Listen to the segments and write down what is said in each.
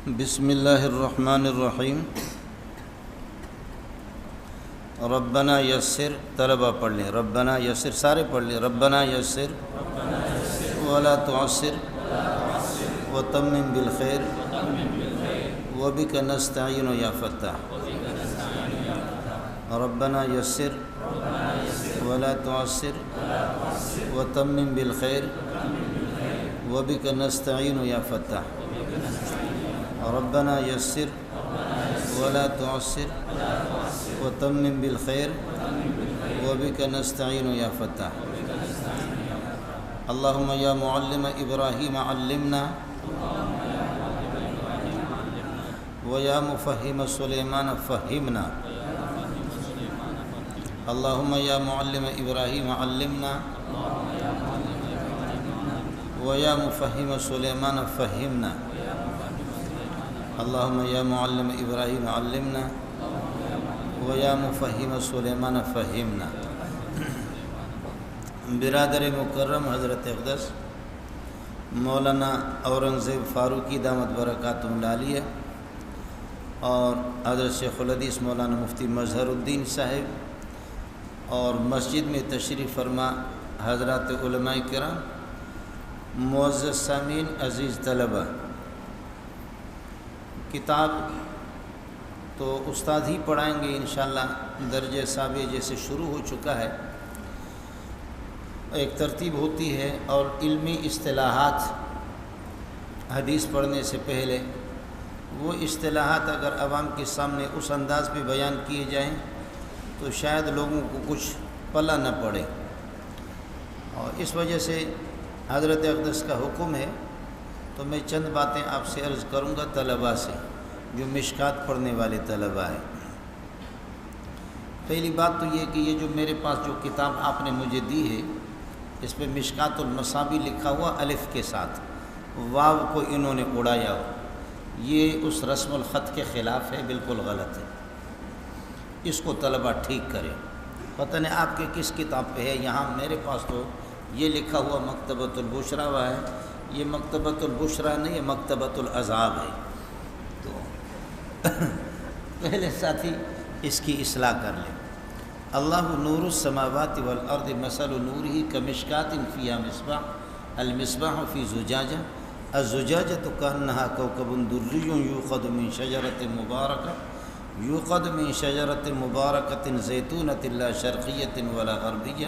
بسم اللہ الرحمن الرحیم۔ ربنا یسر، طلبہ پڑھ لیں، ربنا یسر، سارے پڑھ لیں، ربنا یسر ولا تعسر وتمم بالخیر وبک نستعین یا فتاح۔ ربنا یسر ولا تعسر وتمم بالخیر وبک نستعین یا فتاح۔ ربنا یسر ولا تعسر وتمم بالخیر وبک نستعین یا فتاح۔ اللہم یا معلم ابراہیم علمنا ویا مفہم سلیمان فہمنا۔ اللہم یا معلم ابراہیم علمنا ویا مفہم سلیمان فہمنا۔ اللہم یا معلم ابراہیم علمنا ویا مفہم سلیمان فہمنا۔ برادر مکرم حضرت اقدس مولانا اورنگزیب فاروقی دامت برکاتہم العالیہ اور حضرت شیخ الحدیث مولانا مفتی مظہر الدین صاحب اور مسجد میں تشریف فرما حضرات علماء کرام، معزز سامعین، عزیز طلبہ، کتاب تو استاد ہی پڑھائیں گے انشاءاللہ۔ درجہ سابع جیسے شروع ہو چکا ہے، ایک ترتیب ہوتی ہے اور علمی اصطلاحات حدیث پڑھنے سے پہلے وہ اصطلاحات اگر عوام کے سامنے اس انداز پہ بیان کیے جائیں تو شاید لوگوں کو کچھ پلہ نہ پڑے، اور اس وجہ سے حضرت اقدس کا حکم ہے تو میں چند باتیں آپ سے عرض کروں گا طلباء سے جو مشکات پڑھنے والے طلباء ہیں۔ پہلی بات تو یہ کہ یہ جو میرے پاس جو کتاب آپ نے مجھے دی ہے، اس پہ مشکات المصابیح لکھا ہوا الف کے ساتھ، واو کو انہوں نے اڑایا ہو، یہ اس رسم الخط کے خلاف ہے، بالکل غلط ہے۔ اس کو طلباء ٹھیک کریں۔ پتہ نہیں آپ کے کس کتاب پہ ہے، یہاں میرے پاس تو یہ لکھا ہوا مکتبۃ البشریٰ ہوا ہے، یہ مکتبۃ البشریٰ نہیں، یہ مکتبۃ العذاب ہے۔ تو پہلے ساتھی اس کی اصلاح کر لیں۔ اللہ نور السماوات والارض مثل نورہ کمشکاۃ فیہا مصباح المصباح فی زجاجہ الزجاجۃ کأنہا کوکب دری یوقد من شجرۃ مبارکۃ زیتونۃ لا شرقیۃ ولا غربیہ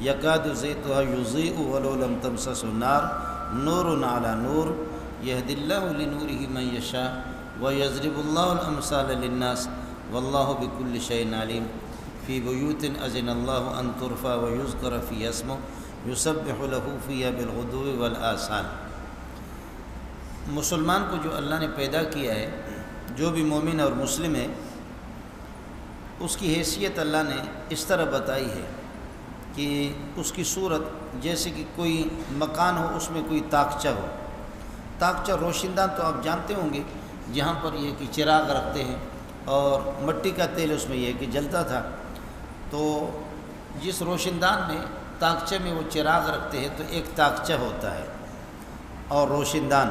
یکاد زیتها یضیء ولو لم تمسسہ نار نور علی نور یہدی اللہ لنورہ من یشاء ویضرب اللہ الامثال للناس واللہ بکل شیء علیم فی بیوت اذن اللہ ان ترفع ویذکر فیہا اسمہ یسبح لہ فیہا بالغدو والآصال۔ مسلمان کو جو اللہ نے پیدا کیا ہے، جو بھی مومن اور مسلم ہے، اس کی حیثیت اللہ نے اس طرح بتائی ہے کہ اس کی صورت جیسے کہ کوئی مکان ہو، اس میں کوئی طاقچہ ہو۔ طاقچہ روشندان تو آپ جانتے ہوں گے، جہاں پر یہ کہ چراغ رکھتے ہیں اور مٹی کا تیل اس میں یہ کہ جلتا تھا، تو جس روشندان میں طاقچے میں وہ چراغ رکھتے ہیں تو ایک طاقچہ ہوتا ہے اور روشندان،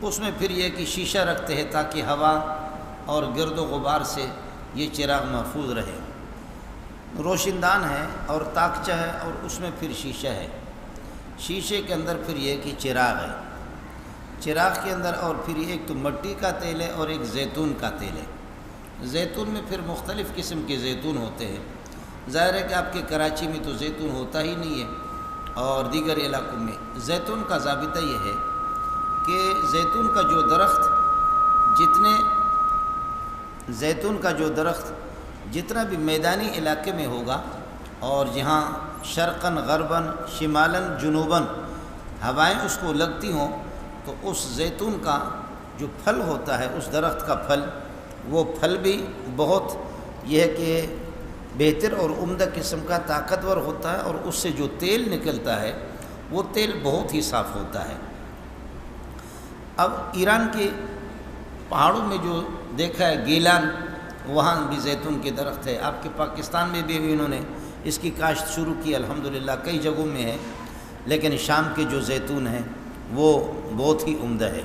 اس میں پھر یہ کہ شیشہ رکھتے ہیں تاکہ ہوا اور گرد و غبار سے یہ چراغ محفوظ رہے۔ روشندان ہے اور طاقچہ ہے اور اس میں پھر شیشہ ہے، شیشے کے اندر پھر یہ کہ چراغ ہے، چراغ کے اندر اور پھر ایک تو مٹی کا تیل ہے اور ایک زیتون کا تیل ہے۔ زیتون میں پھر مختلف قسم کے زیتون ہوتے ہیں، ظاہر ہے کہ آپ کے کراچی میں تو زیتون ہوتا ہی نہیں ہے، اور دیگر علاقوں میں زیتون کا ضابطہ یہ ہے کہ زیتون کا جو درخت جتنا بھی میدانی علاقے میں ہوگا اور جہاں شرقاً غرباً شمالاً جنوباً ہوائیں اس کو لگتی ہوں، تو اس زیتون کا جو پھل ہوتا ہے، اس درخت کا پھل، وہ پھل بھی بہت یہ ہے کہ بہتر اور عمدہ قسم کا طاقتور ہوتا ہے، اور اس سے جو تیل نکلتا ہے وہ تیل بہت ہی صاف ہوتا ہے۔ اب ایران کے پہاڑوں میں جو دیکھا ہے گیلان، وہاں بھی زیتون کے درخت ہے۔ آپ کے پاکستان میں بھی انہوں نے اس کی کاشت شروع کی، الحمدللہ کئی جگہوں میں ہے، لیکن شام کے جو زیتون ہیں وہ بہت ہی عمدہ ہے۔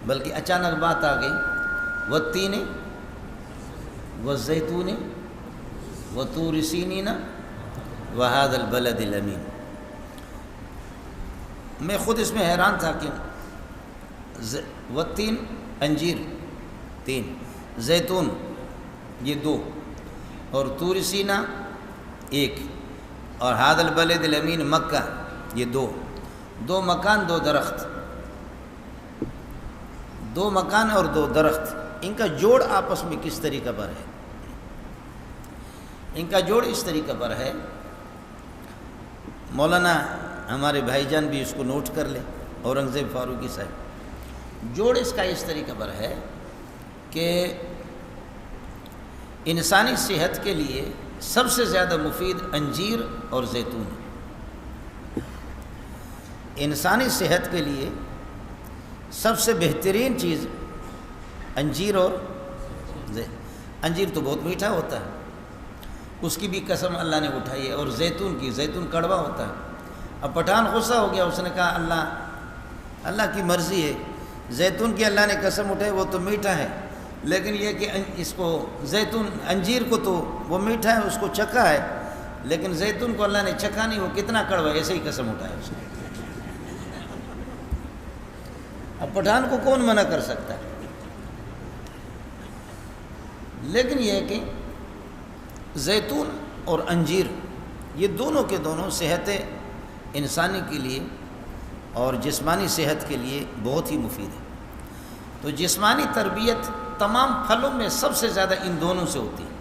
بلکہ اچانک بات آ گئی، والتین والزیتون وطور سینین وہذا البلد الامین۔ میں خود اس میں حیران تھا کہ والتین انجیر 3، زیتون یہ 2، اور طور سینا 1، اور ھذا البلد الامین مکہ یہ 2 مکان 2 درخت، 2 مکان اور 2 درخت، ان کا جوڑ آپس میں کس طریقہ پر ہے؟ ان کا جوڑ اس طریقہ پر ہے، مولانا ہمارے بھائی جان بھی اس کو نوٹ کر لیں، اورنگزیب فاروقی صاحب، جوڑ اس کا اس طریقہ پر ہے کہ انسانی صحت کے لیے سب سے زیادہ مفید انجیر اور زیتون ہے۔ انسانی صحت کے لیے سب سے بہترین چیز انجیر اور انجیر تو بہت میٹھا ہوتا ہے، اس کی بھی قسم اللہ نے اٹھائی ہے، اور زیتون کڑوا ہوتا ہے۔ اب پٹھان غصہ ہو گیا، اس نے کہا اللہ کی مرضی ہے، زیتون کی اللہ نے قسم اٹھائی وہ تو میٹھا ہے، لیکن یہ کہ اس کو انجیر کو تو وہ میٹھا ہے، اس کو چکھا ہے، لیکن زیتون کو اللہ نے چکھا نہیں، وہ کتنا کڑوا ہے، ایسے ہی قسم اٹھایا اس نے۔ اب پٹھان کو کون منع کر سکتا ہے؟ لیکن یہ ہے کہ زیتون اور انجیر یہ دونوں کے دونوں صحت انسانی کے لیے اور جسمانی صحت کے لیے بہت ہی مفید ہے۔ تو جسمانی تربیت تمام پھلوں میں سب سے زیادہ ان دونوں سے ہوتی ہے۔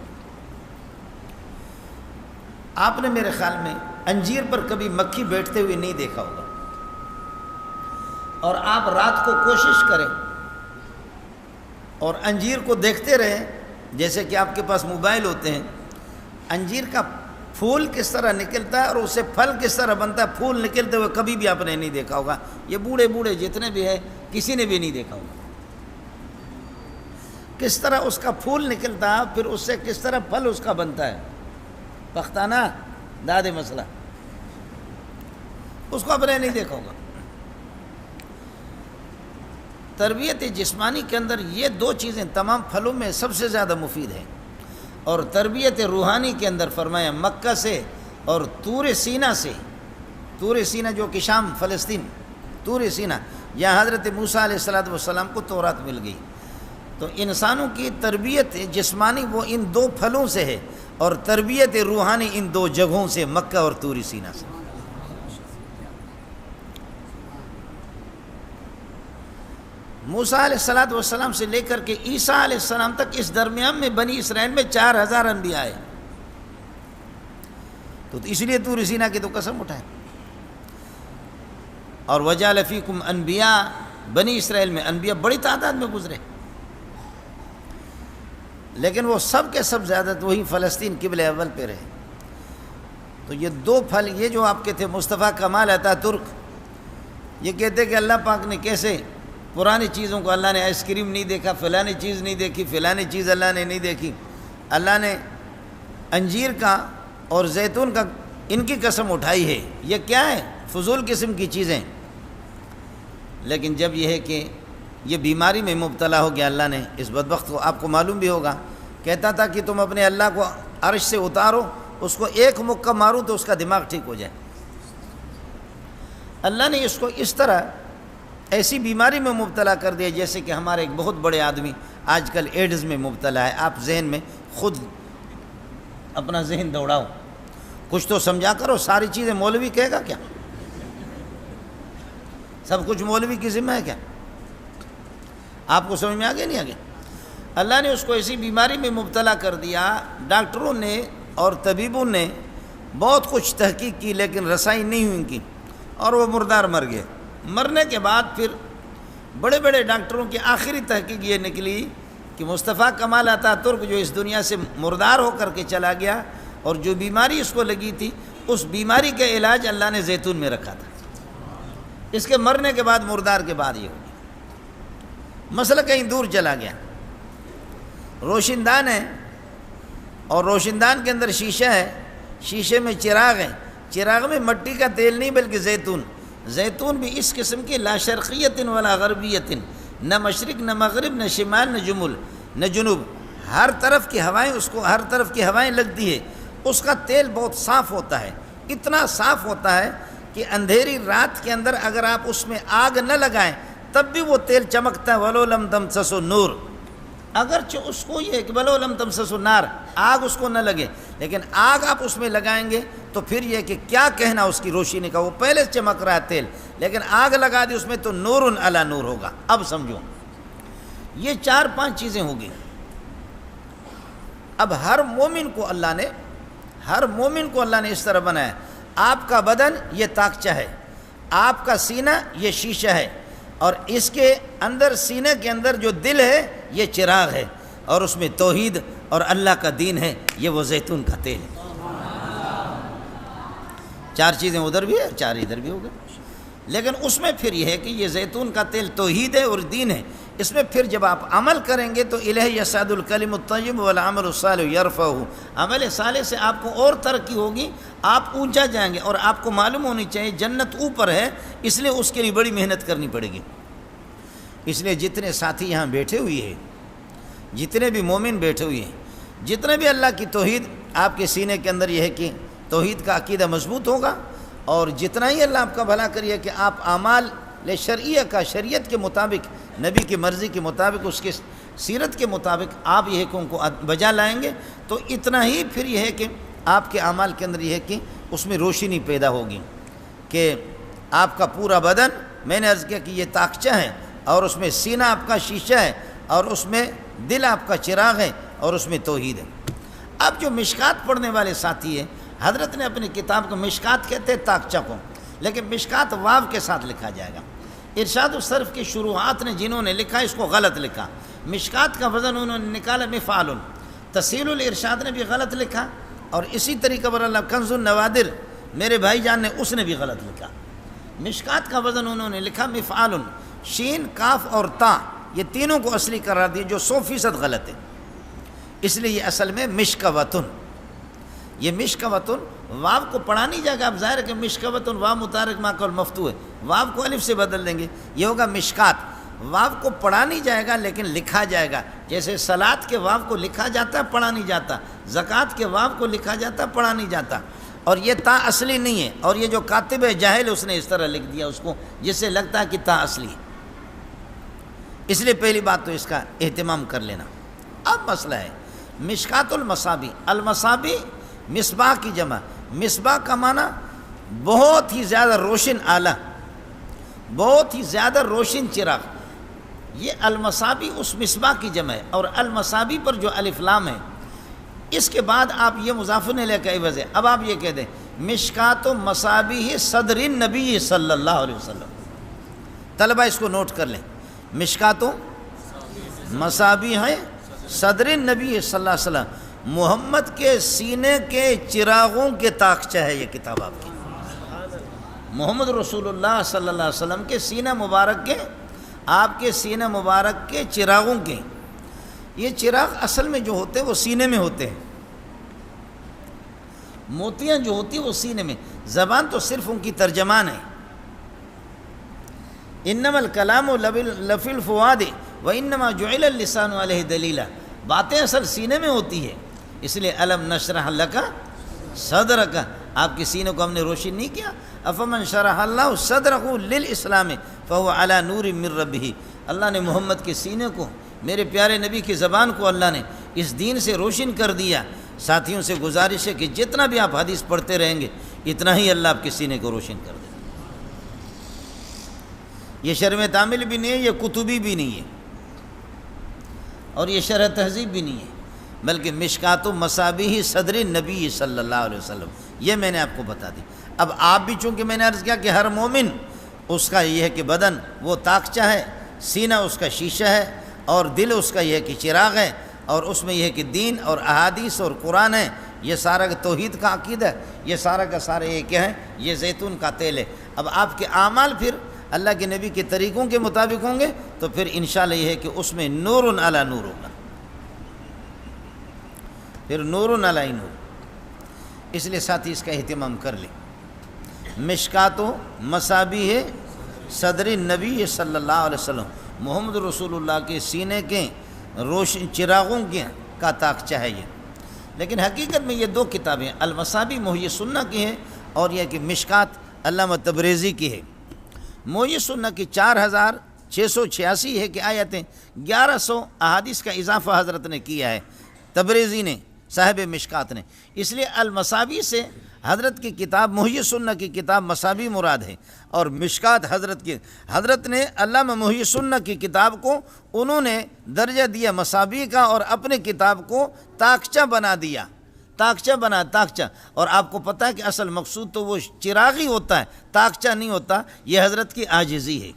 آپ نے میرے خیال میں انجیر پر کبھی مکھی بیٹھتے ہوئے نہیں دیکھا ہوگا، اور آپ رات کو کوشش کریں اور انجیر کو دیکھتے رہیں، جیسے کہ آپ کے پاس موبائل ہوتے ہیں، انجیر کا پھول کس طرح نکلتا ہے اور اسے پھل کس طرح بنتا ہے، پھول نکلتے ہوئے کبھی بھی آپ نے نہیں دیکھا ہوگا، یہ بوڑھے جتنے بھی ہیں کسی نے بھی نہیں دیکھا ہوگا، کس طرح اس کا پھول نکلتا ہے، پھر اس سے کس طرح پھل اس کا بنتا ہے، پختانہ داد مسئلہ، اس کو آپ نے نہیں دیکھا ہوگا۔ تربیت جسمانی کے اندر یہ 2 چیزیں تمام پھلوں میں سب سے زیادہ مفید ہیں، اور تربیت روحانی کے اندر فرمایا مکہ سے اور طور سینا سے، طور سینا جو کہ شام فلسطین، طور سینا جہاں حضرت موسیٰ علیہ السلام کو تورات مل گئی، تو انسانوں کی تربیت جسمانی وہ ان 2 پھلوں سے ہے، اور تربیت روحانی ان 2 جگہوں سے، مکہ اور طور سینا سے۔ موسیٰ علیہ السلام سے لے کر کے عیسیٰ علیہ السلام تک اس درمیان میں بنی اسرائیل میں 4000 انبیاء آئے، تو اس لیے طور سینا کی تو قسم اٹھائے۔ اور وجعل فیکم انبیاء، بنی اسرائیل میں انبیاء بڑی تعداد میں گزرے، لیکن وہ سب کے سب زیادہ وہی فلسطین قبلہ اول پہ رہے۔ تو یہ 2 پھل، یہ جو آپ کے تھے مصطفیٰ کمال عطا ترک، یہ کہتے کہ اللہ پاک نے کیسے پرانی چیزوں کو، اللہ نے آئس کریم نہیں دیکھا، فلانی چیز نہیں دیکھی، فلانی چیز اللہ نے نہیں دیکھی، اللہ نے انجیر کا اور زیتون کا ان کی قسم اٹھائی ہے، یہ کیا ہے؟ فضول قسم کی چیزیں۔ لیکن جب یہ ہے کہ یہ بیماری میں مبتلا ہو گیا، اللہ نے اس بدبخت کو، آپ کو معلوم بھی ہوگا، کہتا تھا کہ تم اپنے اللہ کو عرش سے اتارو، اس کو 1 مکہ مارو تو اس کا دماغ ٹھیک ہو جائے۔ اللہ نے اس کو اس طرح ایسی بیماری میں مبتلا کر دیا، جیسے کہ ہمارے ایک بہت بڑے آدمی آج کل ایڈز میں مبتلا ہے۔ آپ ذہن میں خود اپنا ذہن دوڑاؤ، کچھ تو سمجھا کرو، ساری چیزیں مولوی کہے گا کیا؟ سب کچھ مولوی کی ذمہ ہے کیا؟ آپ کو سمجھ میں آگے نہیں آگے؟ اللہ نے اس کو ایسی بیماری میں مبتلا کر دیا، ڈاکٹروں نے اور طبیبوں نے بہت کچھ تحقیق کی، لیکن رسائی نہیں ہوئی ان کی، اور وہ مردار مر گئے۔ مرنے کے بعد پھر بڑے بڑے ڈاکٹروں کی آخری تحقیق یہ نکلی کہ مصطفیٰ کمال عطا ترک جو اس دنیا سے مردار ہو کر کے چلا گیا، اور جو بیماری اس کو لگی تھی، اس بیماری کا علاج اللہ نے زیتون میں رکھا تھا، اس کے مرنے کے بعد، مردار کے بعد یہ ہو گیا، مسئلہ کہیں دور چلا گیا۔ روشن دان ہے، اور روشن دان کے اندر شیشہ ہے، شیشے میں چراغ ہے، چراغ میں مٹی کا تیل نہیں بلکہ زیتون بھی اس قسم کی لا شرقیت ولا غربیت، نہ مشرق نہ مغرب نہ شمال نہ جنوب، ہر طرف کی ہوائیں اس کو ہر طرف کی ہوائیں لگتی ہے۔ اس کا تیل بہت صاف ہوتا ہے، اتنا صاف ہوتا ہے کہ اندھیری رات کے اندر اگر آپ اس میں آگ نہ لگائیں تب بھی وہ تیل چمکتا ہے۔ وَلَوْ لَمْ تَمْسَسْهُ نور، اگرچہ اس کو یہ کہ وَلَوْ لَمْ تَمْسَسْهُ نار، آگ اس کو نہ لگے، لیکن آگ آپ اس میں لگائیں گے تو پھر یہ کہ کیا کہنا اس کی روشنی کا، وہ پہلے چمک رہا ہے تیل، لیکن آگ لگا دی اس میں تو نور علی نور ہوگا۔ اب سمجھو یہ 4-5 چیزیں ہوگی۔ اب ہر مومن کو اللہ نے اس طرح بنایا، آپ کا بدن یہ طاقچہ ہے، آپ کا سینہ یہ شیشہ ہے، اور اس کے اندر سینے کے اندر جو دل ہے یہ چراغ ہے، اور اس میں توحید اور اللہ کا دین ہے، یہ وہ زیتون کا تیل ہے۔ 4 چیزیں ادھر بھی ہے، 4 ادھر بھی ہو گئے، لیکن اس میں پھر یہ ہے کہ یہ زیتون کا تیل توحید ہے اور دین ہے۔ اس میں پھر جب آپ عمل کریں گے تو الیہ یصعد الکلم الطیب والعمل الصالح یرفعہ، عمل صالح سے آپ کو اور ترقی ہوگی، آپ اونچا جائیں گے، اور آپ کو معلوم ہونی چاہیے جنت اوپر ہے، اس لیے اس کے لیے بڑی محنت کرنی پڑے گی۔ اس لیے جتنے ساتھی یہاں بیٹھے ہوئے ہیں، جتنے بھی مومن بیٹھے ہوئے ہیں، جتنے بھی اللہ کی توحید آپ کے سینے کے اندر یہ ہے کہ توحید کا عقیدہ مضبوط ہوگا، اور جتنا ہی اللہ آپ کا بھلا کریے کہ آپ اعمال شرعیہ کا شریعت کے مطابق، نبی کی مرضی کے مطابق، اس کے سیرت کے مطابق آپ یہ حکم کو بجا لائیں گے تو اتنا ہی پھر یہ ہے کہ آپ کے اعمال کے اندر یہ ہے کہ اس میں روشنی پیدا ہوگی، کہ آپ کا پورا بدن، میں نے عرض کیا کہ یہ طاقچہ ہے، اور اس میں سینہ آپ کا شیشہ ہے، اور اس میں دل آپ کا چراغ ہے، اور اس میں توحید ہے۔ اب جو مشکات پڑھنے والے ساتھی ہیں، حضرت نے اپنی کتاب کو مشکات کہتے ہیں طاقچہ کو، لیکن مشکات واو کے ساتھ لکھا جائے گا۔ ارشاد الصرف کی شروحات نے جنہوں نے لکھا اس کو غلط لکھا، مشکات کا وزن انہوں نے نکالا مفعال، تسہیل الارشاد نے بھی غلط لکھا، اور اسی طریقے پر اللہ کنز النوادر میرے بھائی جان نے اس نے بھی غلط لکھا۔ مشکات کا وزن انہوں نے لکھا مفعال، شین کاف اور تا یہ تینوں کو اصلی قرار دیا، جو 100% غلط ہے، اس لیے یہ اصل میں مشکوتن، یہ مشکوتن واو کو پڑھا نہیں جائے گا۔ اب ظاہر ہے کہ مشکوتن واو متحرک ما قبل مفتوح ہے، واو کو الف سے بدل دیں گے، یہ ہوگا مشکات۔ واو کو پڑھا نہیں جائے گا لیکن لکھا جائے گا، جیسے صلاۃ کے واو کو لکھا جاتا ہے پڑھا نہیں جاتا، زکوٰۃ کے واو کو لکھا جاتا ہے پڑھا نہیں جاتا، اور یہ تا اصلی نہیں ہے، اور یہ جو کاتب ہے جاہل اس نے اس طرح لکھ دیا اس کو، جس سے لگتا ہے کہ تا اصلی ہے۔ اس لیے پہلی بات تو اس کا اہتمام کر لینا۔ اب مسئلہ ہے مشکات المصابی، المصابی مصباح کی جمع، مصباح کا معنی بہت ہی زیادہ روشن آلہ، بہت ہی زیادہ روشن چراغ، یہ المصابی اس مصباح کی جمع ہے، اور المصابی پر جو الف لام ہے اس کے بعد آپ یہ مضاف الیہ کا عوض ہے۔ اب آپ یہ کہہ دیں مشکات و مصابیح صدر النبی صلی اللہ علیہ وسلم، طلبہ اس کو نوٹ کر لیں، مشکات و مصابیح صدر النبی صلی اللہ علیہ وسلم، محمد کے سینے کے چراغوں کے طاقچہ ہے یہ کتاب آپ کی، محمد رسول اللہ صلی اللہ علیہ وسلم کے سینہ مبارک کے، آپ کے سینہ مبارک کے چراغوں کے۔ یہ چراغ اصل میں جو ہوتے ہیں وہ سینے میں ہوتے ہیں، موتیاں جو ہوتی ہیں وہ سینے میں، زبان تو صرف ان کی ترجمان ہے۔ انما الکلام لفی الفؤاد وانما جعل اللسان علیہ دلیلا، باتیں اصل سینے میں ہوتی ہے، اس لیے الم نشرح لک صدرک، آپ کے سینے کو ہم نے روشن نہیں کیا۔ افمن شرح اللہ صدرہ للاسلام فهو علی نور من ربہ، اللہ نے محمد کے سینے کو، میرے پیارے نبی کی زبان کو اللہ نے اس دین سے روشن کر دیا۔ ساتھیوں سے گزارش ہے کہ جتنا بھی آپ حدیث پڑھتے رہیں گے اتنا ہی اللہ آپ کے سینے کو روشن کر دے۔ یہ شرح تعمیل بھی نہیں ہے، یہ کتبی بھی نہیں ہے، اور یہ شرح تہذیب بھی نہیں ہے، بلکہ مشکات و مصابیح صدر نبی صلی اللہ علیہ وسلم، یہ میں نے آپ کو بتا دی۔ اب آپ بھی چونکہ میں نے عرض کیا کہ ہر مومن اس کا یہ ہے کہ بدن وہ طاقچہ ہے، سینہ اس کا شیشہ ہے، اور دل اس کا یہ ہے کہ چراغ ہے، اور اس میں یہ ہے کہ دین اور احادیث اور قرآن ہے، یہ سارا کا توحید کا عقیدہ ہے، یہ سارا کا سارا یہ کیا ہے، یہ زیتون کا تیل ہے۔ اب آپ کے اعمال پھر اللہ کے نبی کے طریقوں کے مطابق ہوں گے تو پھر انشاءاللہ یہ ہے کہ اس میں نور علی نور ہوگا، پھر نور علی نور۔ اس لیے ساتھی اس کا اہتمام کر لیں۔ مشکات و مصابیح صدر النبی صلی اللہ علیہ وسلم، محمد رسول اللہ کے سینے کے روشن چراغوں کا تاکچہ ہے یہ. لیکن حقیقت میں یہ دو کتابیں المصابیح محی سنہ کی ہیں اور یہ کہ مشکات علامہ تبریزی کی ہے. محی سنہ کی 4686 ہے کہ آیتیں 1100 احادیث کا اضافہ حضرت نے کیا ہے تبریزی نے صاحب مشکات نے. اس لیے المصابیح سے حضرت کی کتاب محی سنہ کی کتاب مصابیح مراد ہے اور مشکات حضرت نے علامہ محی سنہ کی کتاب کو انہوں نے درجہ دیا مصابیح کا اور اپنے کتاب کو تاکچہ بنا دیا. تاکچہ. اور آپ کو پتہ ہے کہ اصل مقصود تو وہ چراغی ہوتا ہے، تاکچہ نہیں ہوتا. یہ حضرت کی عاجزی ہے.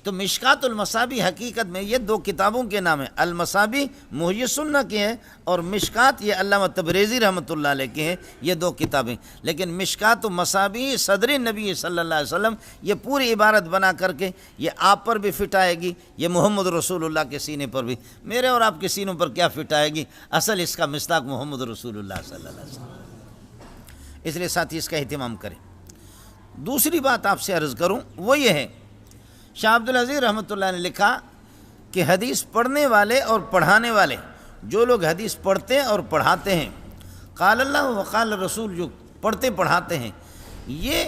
تو مشکات المصابیح حقیقت میں یہ دو کتابوں کے نام ہیں. المصابیح محی سنہ کے ہیں اور مشکات یہ علامہ تبریزی رحمۃ اللہ علیہ کے ہیں. یہ دو کتابیں. لیکن مشکات المصابیح صدر نبی صلی اللہ علیہ وسلم یہ پوری عبارت بنا کر کے یہ آپ پر بھی فٹ آئے گی، یہ محمد رسول اللہ کے سینے پر بھی. میرے اور آپ کے سینوں پر کیا فٹ آئے گی؟ اصل اس کا مصداق محمد رسول اللہ صلی اللہ علیہ وسلم. اس لیے ساتھی اس کا اہتمام کریں. دوسری بات آپ سے عرض کروں وہ یہ ہے، شاہ عبدالعزیز رحمۃ اللہ نے لکھا کہ حدیث پڑھنے والے اور پڑھانے والے، جو لوگ حدیث پڑھتے اور پڑھاتے ہیں، قال اللہ و قال رسول جو پڑھتے پڑھاتے ہیں، یہ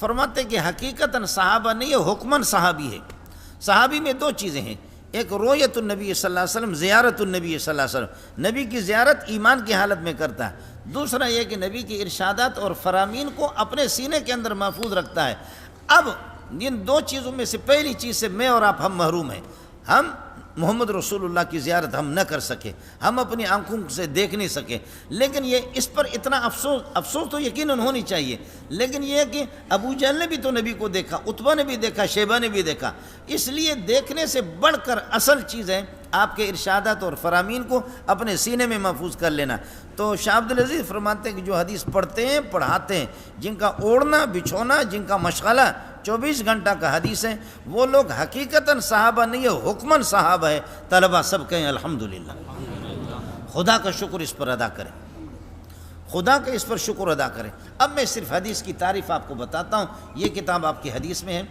فرماتے کہ حقیقتاً صحابہ نہیں، یہ حکماً صحابی ہے. صحابی میں دو چیزیں ہیں، ایک رویت النبی صلی اللہ علیہ وسلم، زیارت النبی صلی اللہ علیہ وسلم، نبی کی زیارت ایمان کی حالت میں کرتا ہے. دوسرا یہ کہ نبی کی ارشادات اور فرامین کو اپنے سینے کے اندر محفوظ رکھتا ہے. اب ان دو چیزوں میں سے پہلی چیز سے میں اور آپ ہم محروم ہیں. ہم محمد رسول اللہ کی زیارت ہم نہ کر سکے، ہم اپنی آنکھوں سے دیکھ نہیں سکے. لیکن یہ اس پر اتنا افسوس تو یقیناً ہونی چاہیے. لیکن یہ کہ ابو جہل نے بھی تو نبی کو دیکھا، عتبہ نے بھی دیکھا، شیبہ نے بھی دیکھا. اس لیے دیکھنے سے بڑھ کر اصل چیز ہے آپ کے ارشادات اور فرامین کو اپنے سینے میں محفوظ کر لینا. تو شاہ عبدالعزیز فرماتے ہیں کہ جو حدیث پڑھتے ہیں پڑھاتے ہیں، جن کا اوڑھنا بچھونا، جن کا مشغلہ 24 گھنٹہ کا حدیث ہے، وہ لوگ حقیقتاً صحابہ نہیں ہے، حکماً صحابہ ہے. طلبہ سب کہیں الحمدللہ. خدا کا شکر اس پر ادا کریں، خدا کا اس پر شکر ادا کریں. اب میں صرف حدیث کی تعریف آپ کو بتاتا ہوں. یہ کتاب آپ کی حدیث میں ہے.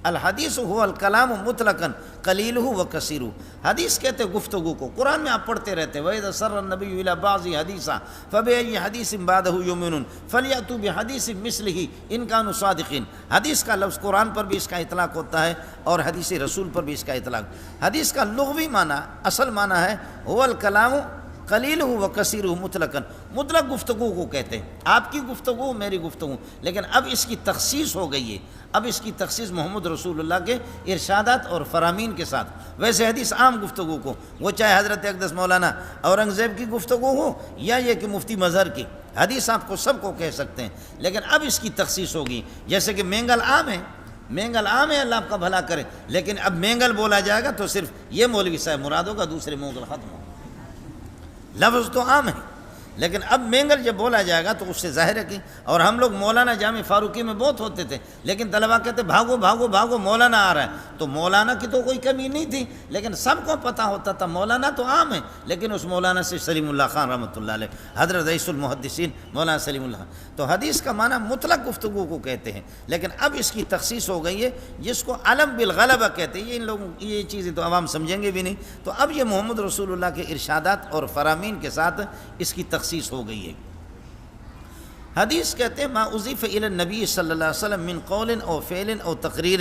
الحدیث هو الکلام مطلقا قلیلہ و کثیرہ. حدیث کہتے گفتگو کو. قرآن میں آپ پڑھتے رہتے وَإِذَا سَرَّ النَّبِيُّ إِلَىٰ بَعْضِ حَدِيثًا فَبِأَيِّ حَدِيثٍ بَعْدَهُ يُؤْمِنُونَ فَلْيَأْتُوا بِحَدِيثٍ مِثْلِهِ إِن كَانُوا صَادِقِينَ. حدیث کا لفظ قرآن پر بھی اس کا اطلاق ہوتا ہے اور حدیث رسول پر بھی اس کا اطلاق. حدیث کا لغوی معنی، اصل معنی ہے هو الکلام قلیلہ و کثیرہ مطلقاً. مطلق گفتگو کو کہتے ہیں، آپ کی گفتگو میری گفتگو. لیکن اب اس کی تخصیص ہو گئی ہے. اب اس کی تخصیص محمد رسول اللہ کے ارشادات اور فرامین کے ساتھ. ویسے حدیث عام گفتگو کو، وہ چاہے حضرت اقدس مولانا اورنگزیب کی گفتگو ہو یا یہ کہ مفتی مظہر کی، حدیث آپ کو سب کو کہہ سکتے ہیں. لیکن اب اس کی تخصیص ہوگی. جیسے کہ مینگل عام ہے، مینگل عام ہے، اللہ آپ کا بھلا کرے. لیکن اب مینگل بولا جائے گا تو صرف یہ مولوی صاحب مراد ہوگا، دوسرے مینگل ختم ہوگا. لفظ تو عام ہے، لیکن اب مینگل جب بولا جائے گا تو اس سے ظاہر ہے کہ. اور ہم لوگ مولانا جامع فاروقی میں بہت ہوتے تھے، لیکن طلباء کہتے بھاگو بھاگو بھاگو مولانا آ رہا ہے. تو مولانا کی تو کوئی کمی نہیں تھی، لیکن سب کو پتہ ہوتا تھا مولانا تو عام ہے. لیکن اس مولانا سے سلیم اللہ خان رحمۃ اللہ علیہ، حضرت رئیس المحدثین مولانا سلیم اللہ خان. تو حدیث کا معنی مطلق گفتگو کو کہتے ہیں. لیکن اب اس کی تخصیص ہو گئی ہے جس کو علم بالغلبہ کہتے ہیں. یہ ان لوگوں یہ چیزیں تو عوام سمجھیں گے بھی نہیں. تو اب یہ محمد رسول اللہ کے ارشادات اور فرامین کے ساتھ اس کی تخصیص ہو گئی ہے. حدیث کہتے ہیں ما اضیف الی النبی صلی اللہ علیہ وسلم من قول او فعل او تقریر.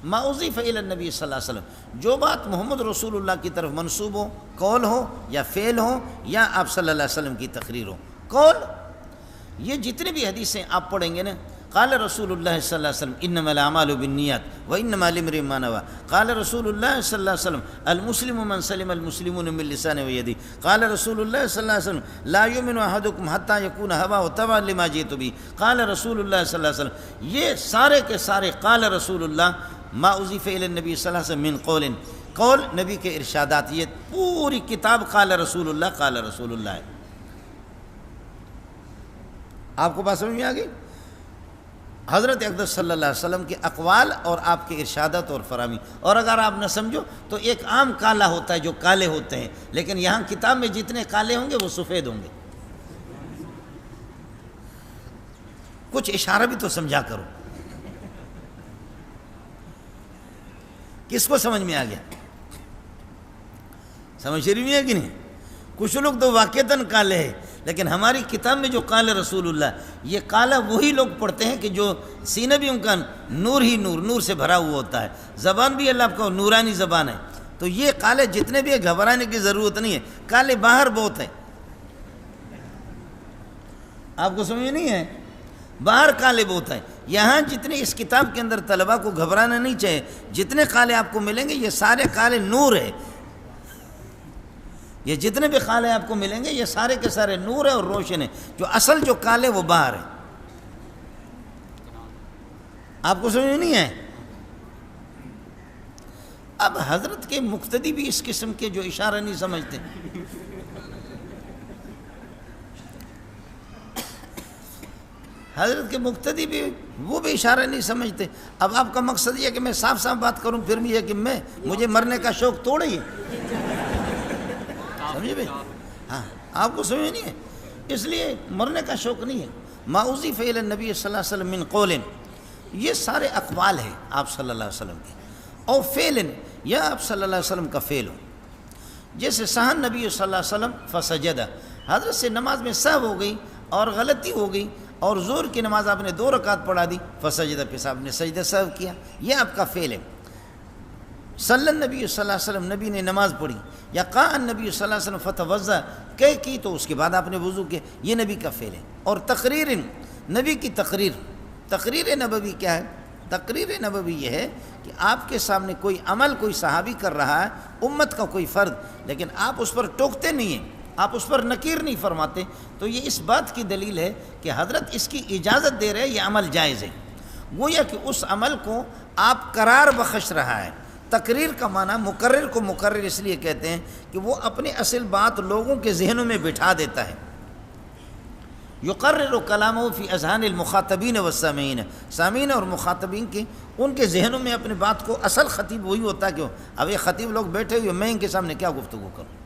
ما اضیف الی النبی صلی اللہ علیہ وسلم، جو بات محمد رسول اللہ کی طرف منسوب ہو، قول ہو یا فعل ہو یا آپ صلی اللہ علیہ وسلم کی تقریر ہو. قول، یہ جتنے بھی حدیثیں آپ پڑھیں گے نا، قال رسول اللہ صلی اللہ علیہ وسلم انما الاعمال بالنیات وانما لامرئ ما نوى. قال رسول اللہ صلی اللہ علیہ وسلم المسلم من سلم المسلمون من لسانه ويده. قال رسول اللہ صلی اللہ علیہ وسلم لا يؤمن احدكم حتى يكون هواه تبعا لما جئت به. قال رسول اللہ صلی اللہ علیہ وسلم. یہ سارے کے سارے قال رسول اللہ ما اضیف الی النبی صلی اللہ علیہ وسلم من قول. قول نبی کے ارشادات، یہ پوری کتاب قال رسول اللہ ہے. آپ کو بات سمجھ میں آ گئی؟ حضرت اقدس صلی اللہ علیہ وسلم کے اقوال اور آپ کے ارشادات اور فرامین. اور اگر آپ نہ سمجھو تو ایک عام کالا ہوتا ہے جو کالے ہوتے ہیں، لیکن یہاں کتاب میں جتنے کالے ہوں گے وہ سفید ہوں گے. کچھ اشارہ بھی تو سمجھا کرو. کس کو سمجھ میں آ گیا؟ سمجھ رہی ہے کہ نہیں؟ کچھ لوگ تو واقعتاً کالے ہیں، لیکن ہماری کتاب میں جو قال رسول اللہ، یہ کالا وہی لوگ پڑھتے ہیں کہ جو سینہ بھی ان کا نور ہی نور سے بھرا ہوا ہوتا ہے، زبان بھی اللہ کو نورانی زبان ہے. تو یہ کالے جتنے بھی ہیں گھبرانے کی ضرورت نہیں ہے، کالے باہر بہت ہیں. آپ کو سمجھ نہیں ہے؟ باہر کالے بہت ہیں. یہاں جتنے اس کتاب کے اندر طلباء کو گھبرانا نہیں چاہیے، جتنے کالے آپ کو ملیں گے یہ سارے کالے نور ہے. یہ جتنے بھی کالے آپ کو ملیں گے یہ سارے کے سارے نور ہے اور روشن ہے. جو اصل جو کالے وہ باہر ہیں. آپ کو سمجھ نہیں ہے؟ اب حضرت کے مقتدی بھی اس قسم کے جو اشارہ نہیں سمجھتے. حضرت کے مقتدی بھی وہ بھی اشارہ نہیں سمجھتے. اب آپ کا مقصد یہ ہے کہ میں صاف صاف بات کروں، پھر بھی یہ کہ مجھے مرنے کا شوق توڑے ہی سمجھے بھائی؟ ہاں آپ کو سمجھ نہیں ہے، اس لیے مرنے کا شوق نہیں ہے. ما اضیف الی النبی صلی اللہ علیہ وسلم من قول، یہ سارے اقوال ہیں آپ صلی اللہ علیہ وسلم کے، اور فعل یا آپ صلی اللہ علیہ وسلم کا فعل ہو. جیسے سہن نبی صلی اللہ علیہ وسلم فسجدہ، حضرت سے نماز میں سہو ہو گئی اور غلطی ہو گئی اور زور کی نماز آپ نے 2 رکعت پڑھا دی، فسجدہ، پھر آپ نے سجدہ سہو کیا، یہ آپ کا فعل ہے. صلی النبی صلی اللہ علیہ وسلم، نبی نے نماز پڑھی، یا قاء النبی صلی اللہ علیہ وسلم فتوضا، کی تو اس کے بعد آپ نے وضو کیا، یہ نبی کا فعل ہے. اور تقریر، نبی کی تقریر نبوی کیا ہے؟ تقریر نبوی یہ ہے کہ آپ کے سامنے کوئی عمل کوئی صحابی کر رہا ہے، امت کا کوئی فرد، لیکن آپ اس پر ٹوکتے نہیں ہیں، آپ اس پر نکیر نہیں فرماتے، تو یہ اس بات کی دلیل ہے کہ حضرت اس کی اجازت دے رہے ہیں، یہ عمل جائز ہے. گویا کہ اس عمل کو آپ قرار بخش رہا ہے. تقریر کا معنی مقرر کو مقرر اس لیے کہتے ہیں کہ وہ اپنی اصل بات لوگوں کے ذہنوں میں بٹھا دیتا ہے. یقرر کلامہ فی اذہان المخاطبین والسامعین، سامعین اور مخاطبین کی ان کے ذہنوں میں اپنی بات کو، اصل خطیب وہی ہوتا ہے. کیوں؟ اب یہ خطیب لوگ بیٹھے ہوئے، میں ان کے سامنے کیا گفتگو کروں؟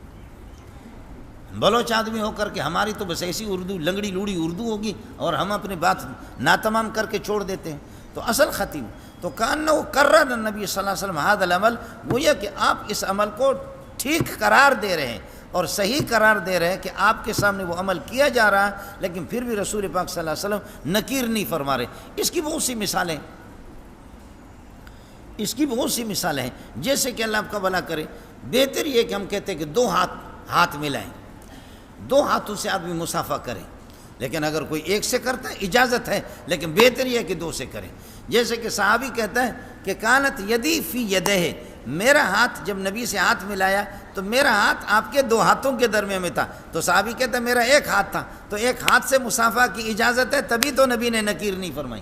بلوچ آدمی ہو کر کے ہماری تو بس ایسی اردو لنگڑی لوڑی اردو ہوگی اور ہم اپنی بات ناتمام کر کے چھوڑ دیتے ہیں. تو اصل خطیب تو کانہ قرر النبی صلی اللہ علیہ وسلم ھذا العمل، گویا کہ آپ اس عمل کو ٹھیک قرار دے رہے ہیں اور صحیح قرار دے رہے ہیں کہ آپ کے سامنے وہ عمل کیا جا رہا ہے، لیکن پھر بھی رسول پاک صلی اللہ علیہ وسلم نکیر نہیں فرما رہے. اس کی بہت سی مثالیں ہیں. جیسے کہ اللہ آپ کا بھلا کرے، بہتر یہ کہ ہم کہتے ہیں کہ 2 ہاتھ ملائیں، 2 ہاتھوں سے آدمی مسافہ کرے، لیکن اگر کوئی ایک سے کرتا ہے اجازت ہے، لیکن بہتر یہ ہے کہ 2 سے کرے. جیسے کہ صحابی کہتا ہے کہ کانت یدی فی یدہ، میرا ہاتھ جب نبی سے ہاتھ ملایا تو میرا ہاتھ آپ کے 2 ہاتھوں کے درمیان میں تھا. تو صحابی کہتا ہے میرا 1 ہاتھ تھا، تو 1 ہاتھ سے مسافہ کی اجازت ہے، تبھی تو نبی نے نکیر نہیں فرمائی.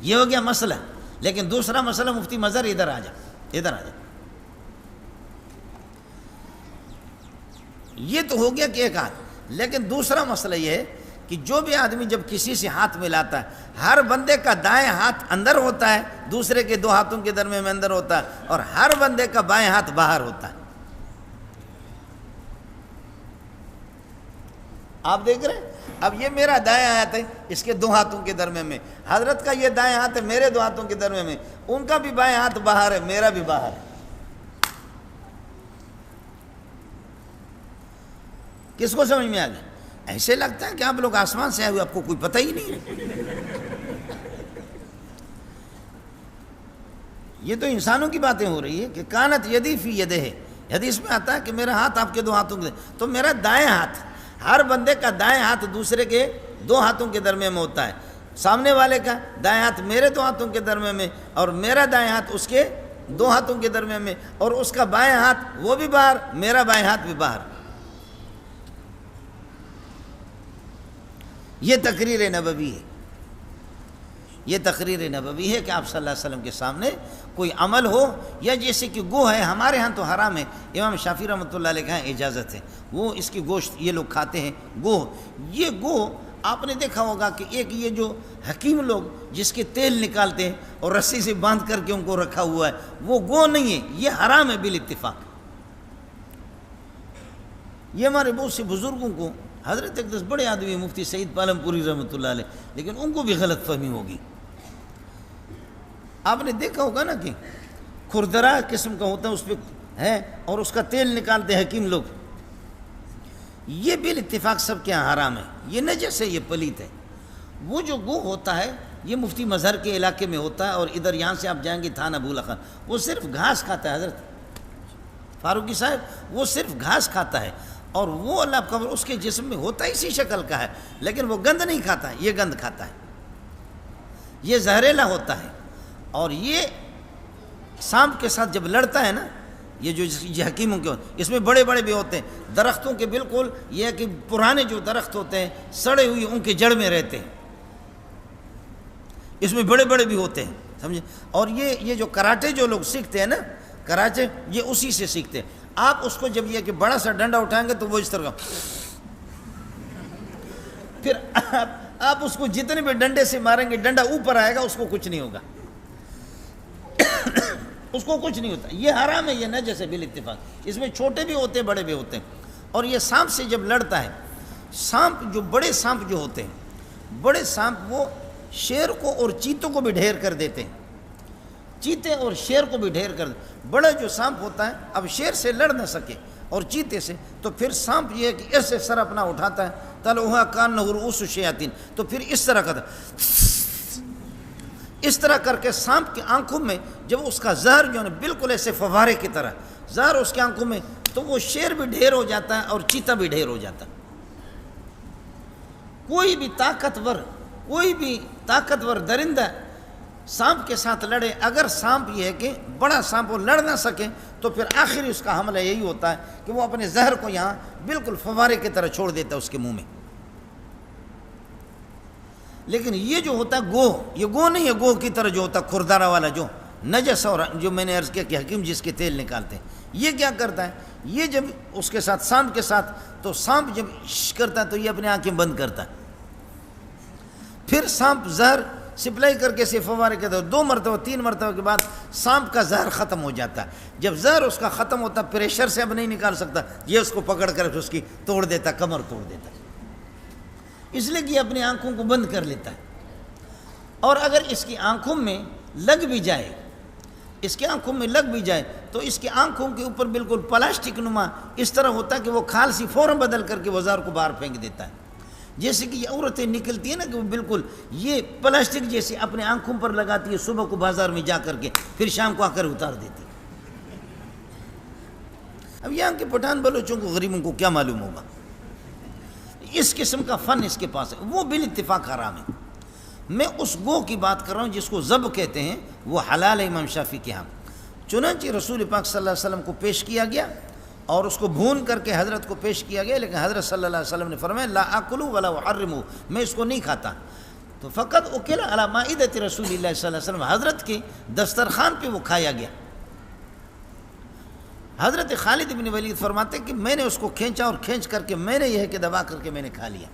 یہ ہو گیا مسئلہ. لیکن دوسرا مسئلہ مفتی مظہر ادھر آ جا. یہ تو ہو گیا کہ 1 ہاتھ. لیکن دوسرا مسئلہ یہ ہے کہ جو بھی آدمی جب کسی سے ہاتھ ملاتا ہے، ہر بندے کا دائیں ہاتھ اندر ہوتا ہے، دوسرے کے 2 ہاتھوں کے درمیان میں اندر ہوتا ہے، اور ہر بندے کا بائیں ہاتھ باہر ہوتا ہے. آپ دیکھ رہے ہیں؟ اب یہ میرا دائیں ہاتھ ہے، اس کے 2 ہاتھوں کے درمیان میں، حضرت کا یہ دائیں ہاتھ ہے میرے 2 ہاتھوں کے درمیان میں، ان کا بھی بائیں ہاتھ باہر ہے، میرا بھی باہر ہے. کس کو سمجھ میں آ گیا؟ ایسے لگتا ہے کہ آپ لوگ آسمان سے آئے ہوئے، آپ کو کوئی پتہ ہی نہیں ہے. یہ تو انسانوں کی باتیں ہو رہی ہے کہ کانت یدی فی یدہ ہے. حدیث میں آتا ہے کہ میرا ہاتھ آپ کے 2 ہاتھوں کے، تو میرا دائیں ہاتھ، ہر بندے کا دائیں ہاتھ دوسرے کے 2 ہاتھوں کے درمیان میں ہوتا ہے. سامنے والے کا دائیں ہاتھ میرے 2 ہاتھوں کے درمیان میں، اور میرا دائیں ہاتھ اس کے 2 ہاتھوں کے درمیان میں، اور اس کا بائیں ہاتھ وہ بھی باہر، میرا بائیں ہاتھ بھی باہر. یہ تقریر نبوی ہے. یہ تقریر نبوی ہے کہ آپ صلی اللہ علیہ وسلم کے سامنے کوئی عمل ہو، یا جیسے کہ گو ہے، ہمارے ہاں تو حرام ہے، امام شافعی رحمۃ اللہ علیہ کے ہاں اجازت ہے، وہ اس کی گوشت یہ لوگ کھاتے ہیں. یہ گو آپ نے دیکھا ہوگا کہ ایک یہ جو حکیم لوگ جس کے تیل نکالتے ہیں اور رسی سے باندھ کر کے ان کو رکھا ہوا ہے، وہ گو نہیں ہے، یہ حرام ہے بالاتفاق. یہ ہمارے بہت سے بزرگوں کو، حضرت ایک 10 بڑے آدمی مفتی سعید پالم پوری رحمۃ اللہ علیہ، لیکن ان کو بھی غلط فہمی ہوگی. آپ نے دیکھا ہوگا نا کہ کھردرا قسم کا ہوتا ہے، اس پہ ہے، اور اس کا تیل نکالتے ہیں حکیم لوگ. یہ بالاتفاق سب کے یہاں حرام ہے، یہ نجس ہے، یہ پلیت ہے. وہ جو گو ہوتا ہے یہ مفتی مظہر کے علاقے میں ہوتا ہے، اور ادھر یہاں سے آپ جائیں گے تھانہ بھولا خان، وہ صرف گھاس کھاتا ہے. حضرت فاروقی صاحب وہ صرف گھاس کھاتا ہے، اور وہ اللہ کا اس کے جسم میں ہوتا اسی شکل کا ہے، لیکن وہ گند نہیں کھاتا ہے، یہ گند کھاتا ہے، یہ زہریلا ہوتا ہے. اور یہ سانپ کے ساتھ جب لڑتا ہے نا، یہ جو حکیموں کے اس میں بڑے بڑے بھی ہوتے ہیں، درختوں کے بالکل یہ ہے کہ پرانے جو درخت ہوتے ہیں سڑے ہوئے ان کے جڑ میں رہتے ہیں، اس میں بڑے بڑے بھی ہوتے ہیں، سمجھے. اور یہ جو کراٹے جو لوگ سیکھتے ہیں نا، کراٹے یہ اسی سے سیکھتے ہیں. آپ اس کو جب یہ کہ بڑا سا ڈنڈا اٹھائیں گے تو وہ اس طرح، پھر آپ اس کو جتنے بھی ڈنڈے سے ماریں گے ڈنڈا اوپر آئے گا، اس کو کچھ نہیں ہوگا، اس کو کچھ نہیں ہوتا. یہ حرام ہے، یہ نجس ہے بالاتفاق. اس میں چھوٹے بھی ہوتے ہیں بڑے بھی ہوتے ہیں. اور یہ سانپ سے جب لڑتا ہے، سانپ جو بڑے سانپ جو ہوتے ہیں، بڑے سانپ وہ شیر کو اور چیتوں کو بھی ڈھیر کر دیتے ہیں، چیتے اور شیر کو بھی ڈھیر کر دیتے. بڑا جو سانپ ہوتا ہے اب شیر سے لڑ نہ سکے اور چیتے سے، تو پھر سانپ یہ ہے کہ ایسے سر اپنا اٹھاتا ہے، تلوہا کان رؤوس الشیاطین، تو پھر اس طرح کرتا اس طرح کر کے سانپ کی آنکھوں میں جب اس کا زہر جو ہے بالکل ایسے فوارے کی طرح زہر اس کی آنکھوں میں، تو وہ شیر بھی ڈھیر ہو جاتا ہے اور چیتا بھی ڈھیر ہو جاتا ہے. کوئی بھی طاقتور درندہ سانپ کے ساتھ لڑے، اگر سانپ یہ ہے کہ بڑا سانپ وہ لڑ نہ سکے، تو پھر آخری اس کا حملہ یہی ہوتا ہے کہ وہ اپنے زہر کو یہاں بالکل فوارے کی طرح چھوڑ دیتا ہے اس کے منہ میں. لیکن یہ جو ہوتا ہے گو، یہ گو نہیں ہے، گو کی طرح جو ہوتا ہے کھردارا والا جو نجس، اور جو میں نے عرض کیا کہ حکیم جس کے تیل نکالتے ہیں، یہ کیا کرتا ہے، یہ جب اس کے ساتھ سانپ کے ساتھ، تو سانپ جب کرتا ہے تو یہ اپنی آنکھیں بند کرتا ہے، پھر سانپ زہر سپلائی کر کے سے فوارے کے دو 2 مرتبہ 3 مرتبہ کے بعد سانپ کا زہر ختم ہو جاتا ہے. جب زہر اس کا ختم ہوتا ہے، پریشر سے اب نہیں نکال سکتا، یہ اس کو پکڑ کر اس کی توڑ دیتا، کمر توڑ دیتا، اس لیے کہ یہ اپنی آنکھوں کو بند کر لیتا ہے. اور اگر اس کی آنکھوں میں لگ بھی جائے، اس کی آنکھوں میں لگ بھی جائے، تو اس کی آنکھوں کے اوپر بالکل پلاسٹک نما اس طرح ہوتا ہے کہ وہ کھال سی فوراً بدل کر کے وہ زہر کو باہر پھینک دیتا ہے. جیسے کہ یہ عورتیں نکلتی ہیں نا کہ وہ بالکل یہ پلاسٹک جیسے اپنے آنکھوں پر لگاتی ہے، صبح کو بازار میں جا کر کے پھر شام کو آ کر اتار دیتی. اب یہاں کے پٹھان بلوچوں کو غریبوں کو کیا معلوم ہوگا، اس قسم کا فن اس کے پاس ہے، وہ بالاتفاق حرام ہے. میں اس گو کی بات کر رہا ہوں جس کو ذبح کہتے ہیں، وہ حلال ہے امام شافعی کے ہاں. چنانچہ رسول پاک صلی اللہ علیہ وسلم کو پیش کیا گیا اور اس کو بھون کر کے حضرت کو پیش کیا گیا، لیکن حضرت صلی اللہ علیہ وسلم نے فرمایا لا اکل ولا احرم، میں اس کو نہیں کھاتا. تو فقط اکل علی مائدۃ رسول اللہ صلی اللہ علیہ وسلم، حضرت کے دسترخوان پہ وہ کھایا گیا. حضرت خالد بن ولید فرماتے ہیں کہ میں نے اس کو کھینچا اور کھینچ کر کے میں نے یہ ہے کہ دبا کر کے میں نے کھا لیا.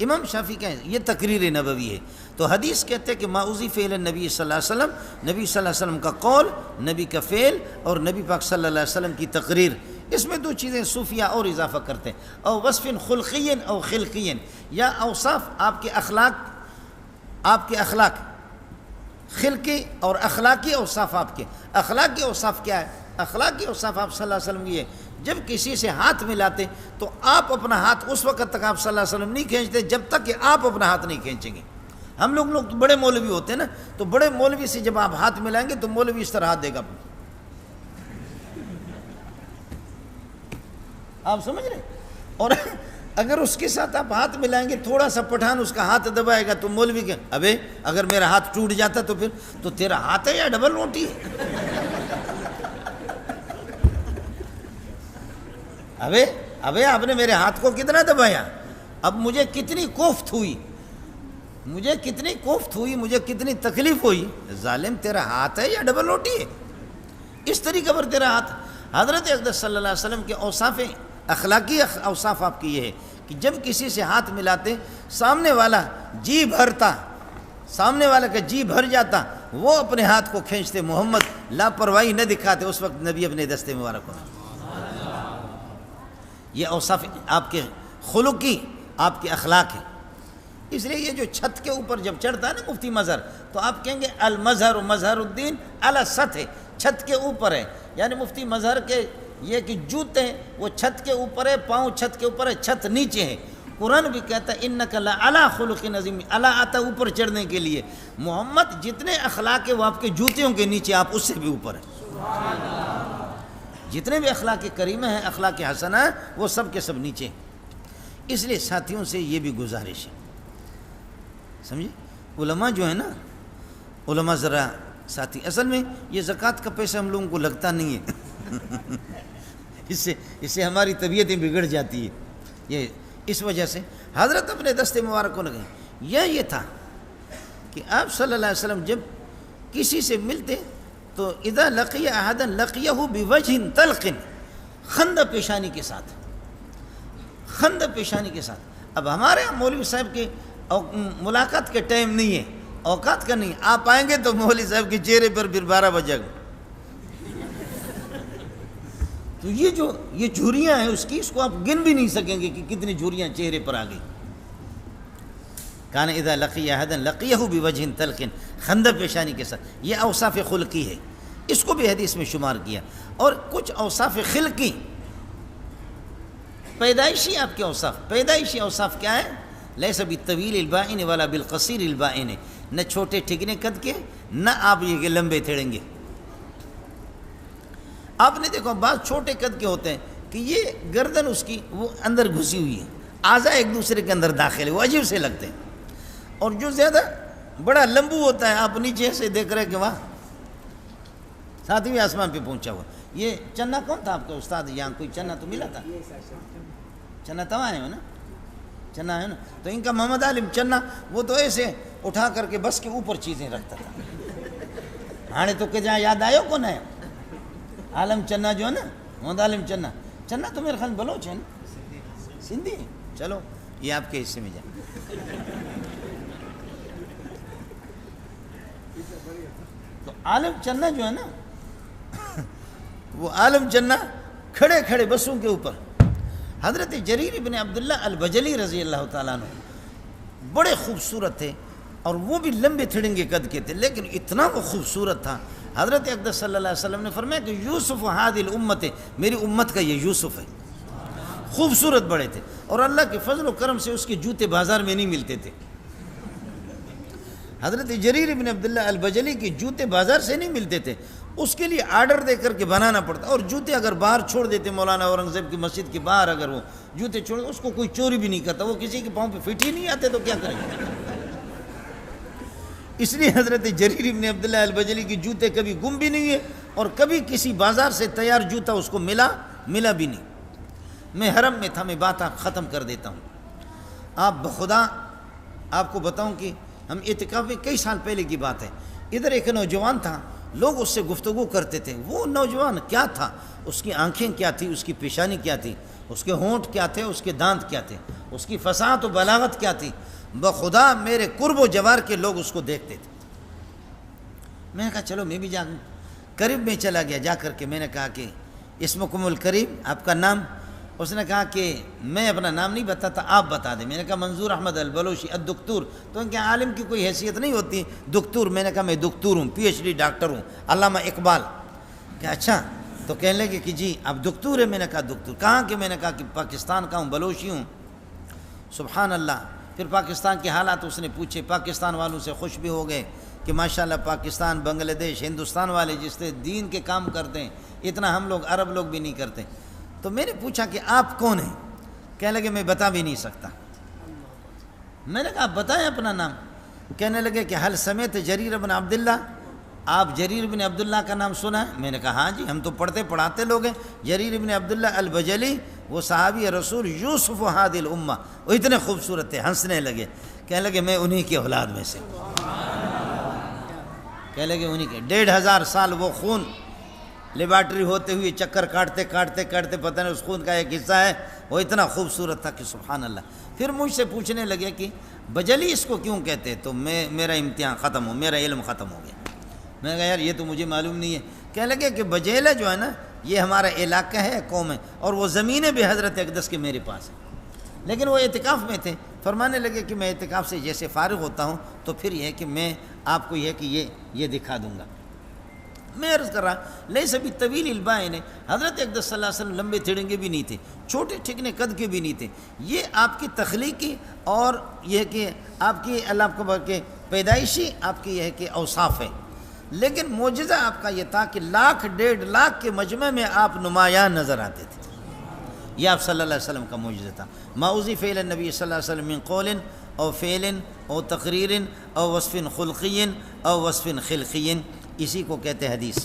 امام شافعی کہیں یہ تقریر نبوی ہے. تو حدیث کہتے ہیں کہ ما اضیف الی النبی صلی اللہ علیہ وسلم، نبی صلی اللہ علیہ وسلم کا قول، نبی کا فعل اور نبی پاک صلی اللہ علیہ وسلم کی تقریر. اس میں 2 چیزیں صوفیہ اور اضافہ کرتے ہیں، او وصف خلقی او خلقی، یا اوصاف آپ کے اخلاق خلقی اور اخلاقی اوصاف. آپ کے اخلاقی اوصاف کیا ہے؟ اخلاقی اوصاف آپ صلی اللہ علیہ وسلم کی ہے، جب کسی سے ہاتھ ملاتے تو آپ اپنا ہاتھ اس وقت تک آپ صلی اللہ علیہ وسلم نہیں کھینچتے جب تک کہ آپ اپنا ہاتھ نہیں کھینچیں گے. ہم لوگ تو بڑے مولوی ہوتے ہیں نا، تو بڑے مولوی سے جب آپ ہاتھ ملائیں گے تو مولوی اس طرح ہاتھ دے گا، آپ سمجھ رہے. اور اگر اس کے ساتھ آپ ہاتھ ملائیں گے، تھوڑا سا پٹھان اس کا ہاتھ دبائے گا تو مولوی کہ ابے اگر میرا ہاتھ ٹوٹ جاتا تو پھر تو تیرا ہاتھ ہے یا ڈبل روٹی ہے؟ ابے آپ نے میرے ہاتھ کو کتنا دبایا، اب مجھے کتنی کوفت ہوئی، مجھے کتنی تکلیف ہوئی. ظالم تیرا ہاتھ ہے یا ڈبل روٹی ہے؟ اس طریقے پر تیرا ہاتھ. حضرت اقدس صلی اللہ علیہ وسلم کے اوصاف اخلاقی اوصاف آپ کی یہ ہے کہ جب کسی سے ہاتھ ملاتے سامنے والا کا جی بھر جاتا، وہ اپنے ہاتھ کو کھینچتے، محمد لاپرواہی نہ دکھاتے، اس وقت نبی اپنے دستے مبارک ہونا. یہ اوصاف آپ کے خلقی، آپ کے اخلاق ہے. اس لیے یہ جو چھت کے اوپر جب چڑھتا ہے نا مفتی مظہر، تو آپ کہیں گے المظہر مظہر الدین علی سطح، چھت کے اوپر ہے، یعنی مفتی مظہر کے یہ کہ جوتے وہ چھت کے اوپر ہے، پاؤں چھت کے اوپر ہے، چھت نیچے ہے۔ قرآن بھی کہتا ہے انک لعلی خلق عظیم، اعلیٰ آتا اوپر چڑھنے کے لیے، محمد جتنے اخلاق وہ آپ کے جوتیوں کے نیچے، آپ اس سے بھی اوپر ہیں۔ جتنے بھی اخلاق کریمہ ہیں، اخلاق حسنہ ہیں، وہ سب کے سب نیچے ہیں۔ اس لیے ساتھیوں سے یہ بھی گزارش ہے، سمجھے؟ علماء جو ہے نا، علماء ذرا ساتھی، اصل میں یہ زکوٰۃ کا پیسہ ہم لوگوں کو لگتا نہیں ہے اس سے ہماری طبیعتیں بگڑ جاتی ہے، یہ اس وجہ سے حضرت اپنے دستے مبارک کو لگے۔ یہ تھا کہ آپ صلی اللہ علیہ وسلم جب کسی سے ملتے تو اذا لقی احدا لقیہ بوجہ طلق، خندہ پیشانی کے ساتھ، خندہ پیشانی کے ساتھ۔ اب ہمارے یہاں مولوی صاحب کے ملاقات کے ٹائم نہیں ہے، اوقات کا نہیں، آپ آئیں گے تو مولوی صاحب کے چہرے پر پھر 12 بجے گا۔ تو یہ جھریاں ہیں اس کی، اس کو آپ گن بھی نہیں سکیں گے کہ کتنی جھریاں چہرے پر آ گئی۔ کان اذا لقی احدا لقیہ بوجہ طلق، خندہ پیشانی کے ساتھ، یہ اوصاف خلقی ہے، اس کو بھی حدیث میں شمار کیا۔ اور کچھ اوصاف خلقی، پیدائشی آپ کے اوصاف، پیدائشی اوصاف کیا ہے؟ لیس بالطویل البائن ولا بالقصیر البائن، نہ چھوٹے ٹھگنے قد کے، نہ آپ یہ کہ لمبے تھڑیں گے۔ آپ نے دیکھو بعض چھوٹے قد کے ہوتے ہیں کہ یہ گردن اس کی وہ اندر گھسی ہوئی ہے، اعضاء ایک دوسرے کے اندر داخل ہے، وہ عجیب سے لگتے ہیں۔ اور جو زیادہ بڑا لمبو ہوتا ہے، آپ نیچے سے دیکھ رہے کہ واہ، ساتویں آسمان پہ پہنچا ہوا۔ یہ چنا کون تھا آپ کا استاد؟ یہاں کوئی چنا تو ملا تھا؟ چنا توا ہے نا، چنا ہے نا، تو ان کا محمد عالم چنا وہ تو ایسے اٹھا کر کے بس کے اوپر چیزیں رکھتا تھا۔ ہانے تو کہ جہاں یاد آئے کون ہے عالم چنا جو ہے نا، محمد عالم چنا، چنا تو میرے خیال بلوچ ہے نا، سندھی، چلو یہ آپ کے حصے میں جائے۔ تو عالم چنا جو ہے نا، وہ عالم چنا کھڑے کھڑے بسوں کے اوپر، حضرت جریر بن عبداللہ البجلی رضی اللہ تعالیٰ عنہ بڑے خوبصورت تھے، اور وہ بھی لمبے تھڑنگے قد کے تھے، لیکن اتنا وہ خوبصورت تھا۔ حضرت اقدس صلی اللہ علیہ وسلم نے فرمایا کہ یوسف ہذہ الامت، میری امت کا یہ یوسف ہے۔ خوبصورت بڑے تھے، اور اللہ کے فضل و کرم سے اس کے جوتے بازار میں نہیں ملتے تھے۔ حضرت جریر بن عبداللہ البجلی کے جوتے بازار سے نہیں ملتے تھے، اس کے لیے آرڈر دے کر کے بنانا پڑتا، اور جوتے اگر باہر چھوڑ دیتے، مولانا اورنگزیب کی مسجد کے باہر اگر وہ جوتے چھوڑ، اس کو کوئی چوری بھی نہیں کرتا، وہ کسی کے پاؤں پہ فٹ ہی نہیں آتے تو کیا کریں گے۔ اس لیے حضرت جریر بن عبداللہ البجلی کے جوتے کبھی گم بھی نہیں ہے، اور کبھی کسی بازار سے تیار جوتا اس کو ملا بھی نہیں۔ میں حرم میں تھا، میں بات ختم کر دیتا ہوں۔ آپ بخدا آپ کو بتاؤں کہ ہم اعتکاف میں کئی سال پہلے کی بات ہے، ادھر ایک نوجوان تھا، لوگ اس سے گفتگو کرتے تھے۔ وہ نوجوان کیا تھا، اس کی آنکھیں کیا تھی، اس کی پیشانی کیا تھی، اس کے ہونٹ کیا تھے، اس کے دانت کیا تھے، اس کی فصاحت و بلاغت کیا تھی، بخدا میرے قرب و جوار کے لوگ اس کو دیکھتے تھے۔ میں نے کہا چلو میں بھی جاؤں، قریب میں چلا گیا، جا کر کے میں نے کہا کہ اسمکم الکریم، آپ کا نام؟ اس نے کہا کہ میں اپنا نام نہیں بتاتا، آپ بتا دیں۔ میں نے کہا منظور احمد البلوچی الدکتور۔ تو ان کے عالم کی کوئی حیثیت نہیں ہوتی، دکتور۔ میں نے کہا میں دکتور ہوں، PhD ڈاکٹر ہوں، علامہ اقبال۔ کہ اچھا، تو کہنے لگے کہ جی آپ دکتور ہیں۔ میں نے کہا دکتور کہاں کے؟ میں نے کہا کہ پاکستان کا ہوں، بلوچی ہوں۔ سبحان اللہ۔ پھر پاکستان کے حالات اس نے پوچھے، پاکستان والوں سے خوش بھی ہو گئے کہ ماشاءاللہ پاکستان، بنگلہ دیش، ہندوستان والے جس سے دین کے کام کرتے ہیں، اتنا ہم لوگ عرب لوگ بھی نہیں کرتے۔ تو میں نے پوچھا کہ آپ کون ہیں؟ کہنے لگے میں بتا بھی نہیں سکتا۔ میں نے کہا آپ بتائیں اپنا نام۔ کہنے لگے کہ حل سمیت جریر بن عبداللہ، آپ جریر بن عبداللہ کا نام سنا ہے؟ میں نے کہا ہاں جی، ہم تو پڑھتے پڑھاتے لوگ ہیں۔ جریر بن عبداللہ البجلی، وہ صحابی رسول یوسف ہذہ الامہ، وہ اتنے خوبصورت تھے، ہنسنے لگے۔ کہنے لگے میں انہی کی اولاد میں سے۔ کہنے لگے انہی کے 1500 سال وہ خون لیبارٹری ہوتے ہوئے چکر کاٹتے کاٹتے کاٹتے، پتہ نہیں اس خون کا ایک حصہ ہے، وہ اتنا خوبصورت تھا کہ سبحان اللہ۔ پھر مجھ سے پوچھنے لگے کہ بجلی اس کو کیوں کہتے؟ تو میرا امتحان ختم ہو، میرا علم ختم ہو گیا۔ میں نے کہا یار یہ تو مجھے معلوم نہیں ہے۔ کہنے لگے کہ بجیلہ جو ہے نا، یہ ہمارا علاقہ ہے، قوم ہے، اور وہ زمینیں بھی حضرت اقدس کے میرے پاس ہیں۔ لیکن وہ اعتکاف میں تھے، فرمانے لگے کہ میں اعتکاف سے جیسے فارغ ہوتا ہوں تو پھر یہ ہے کہ میں آپ کو یہ کہ یہ دکھا دوں گا۔ میں عرض کر رہا لیس بالطویل البائن، حضرت اقدس صلی اللہ علیہ وسلم لمبے تھڑنگے بھی نہیں تھے، چھوٹے ٹھکنے قد کے بھی نہیں تھے. یہ آپ کی تخلیقی اور یہ کہ آپ کی اللہ کو کے پیدائشی آپ کی یہ ہے کہ اوصاف ہے. لیکن معجزہ آپ کا یہ تھا کہ 1,00,000-1,50,000 کے مجمع میں آپ نمایاں نظر آتے تھے. یہ آپ صلی اللہ علیہ وسلم کا معجزہ تھا. ما اضیف الی النبی صلی اللہ علیہ وسلم من قول او فعل او تقریر او وصف خلقی او وصف خلقی، اسی کو کہتے ہیں حدیث.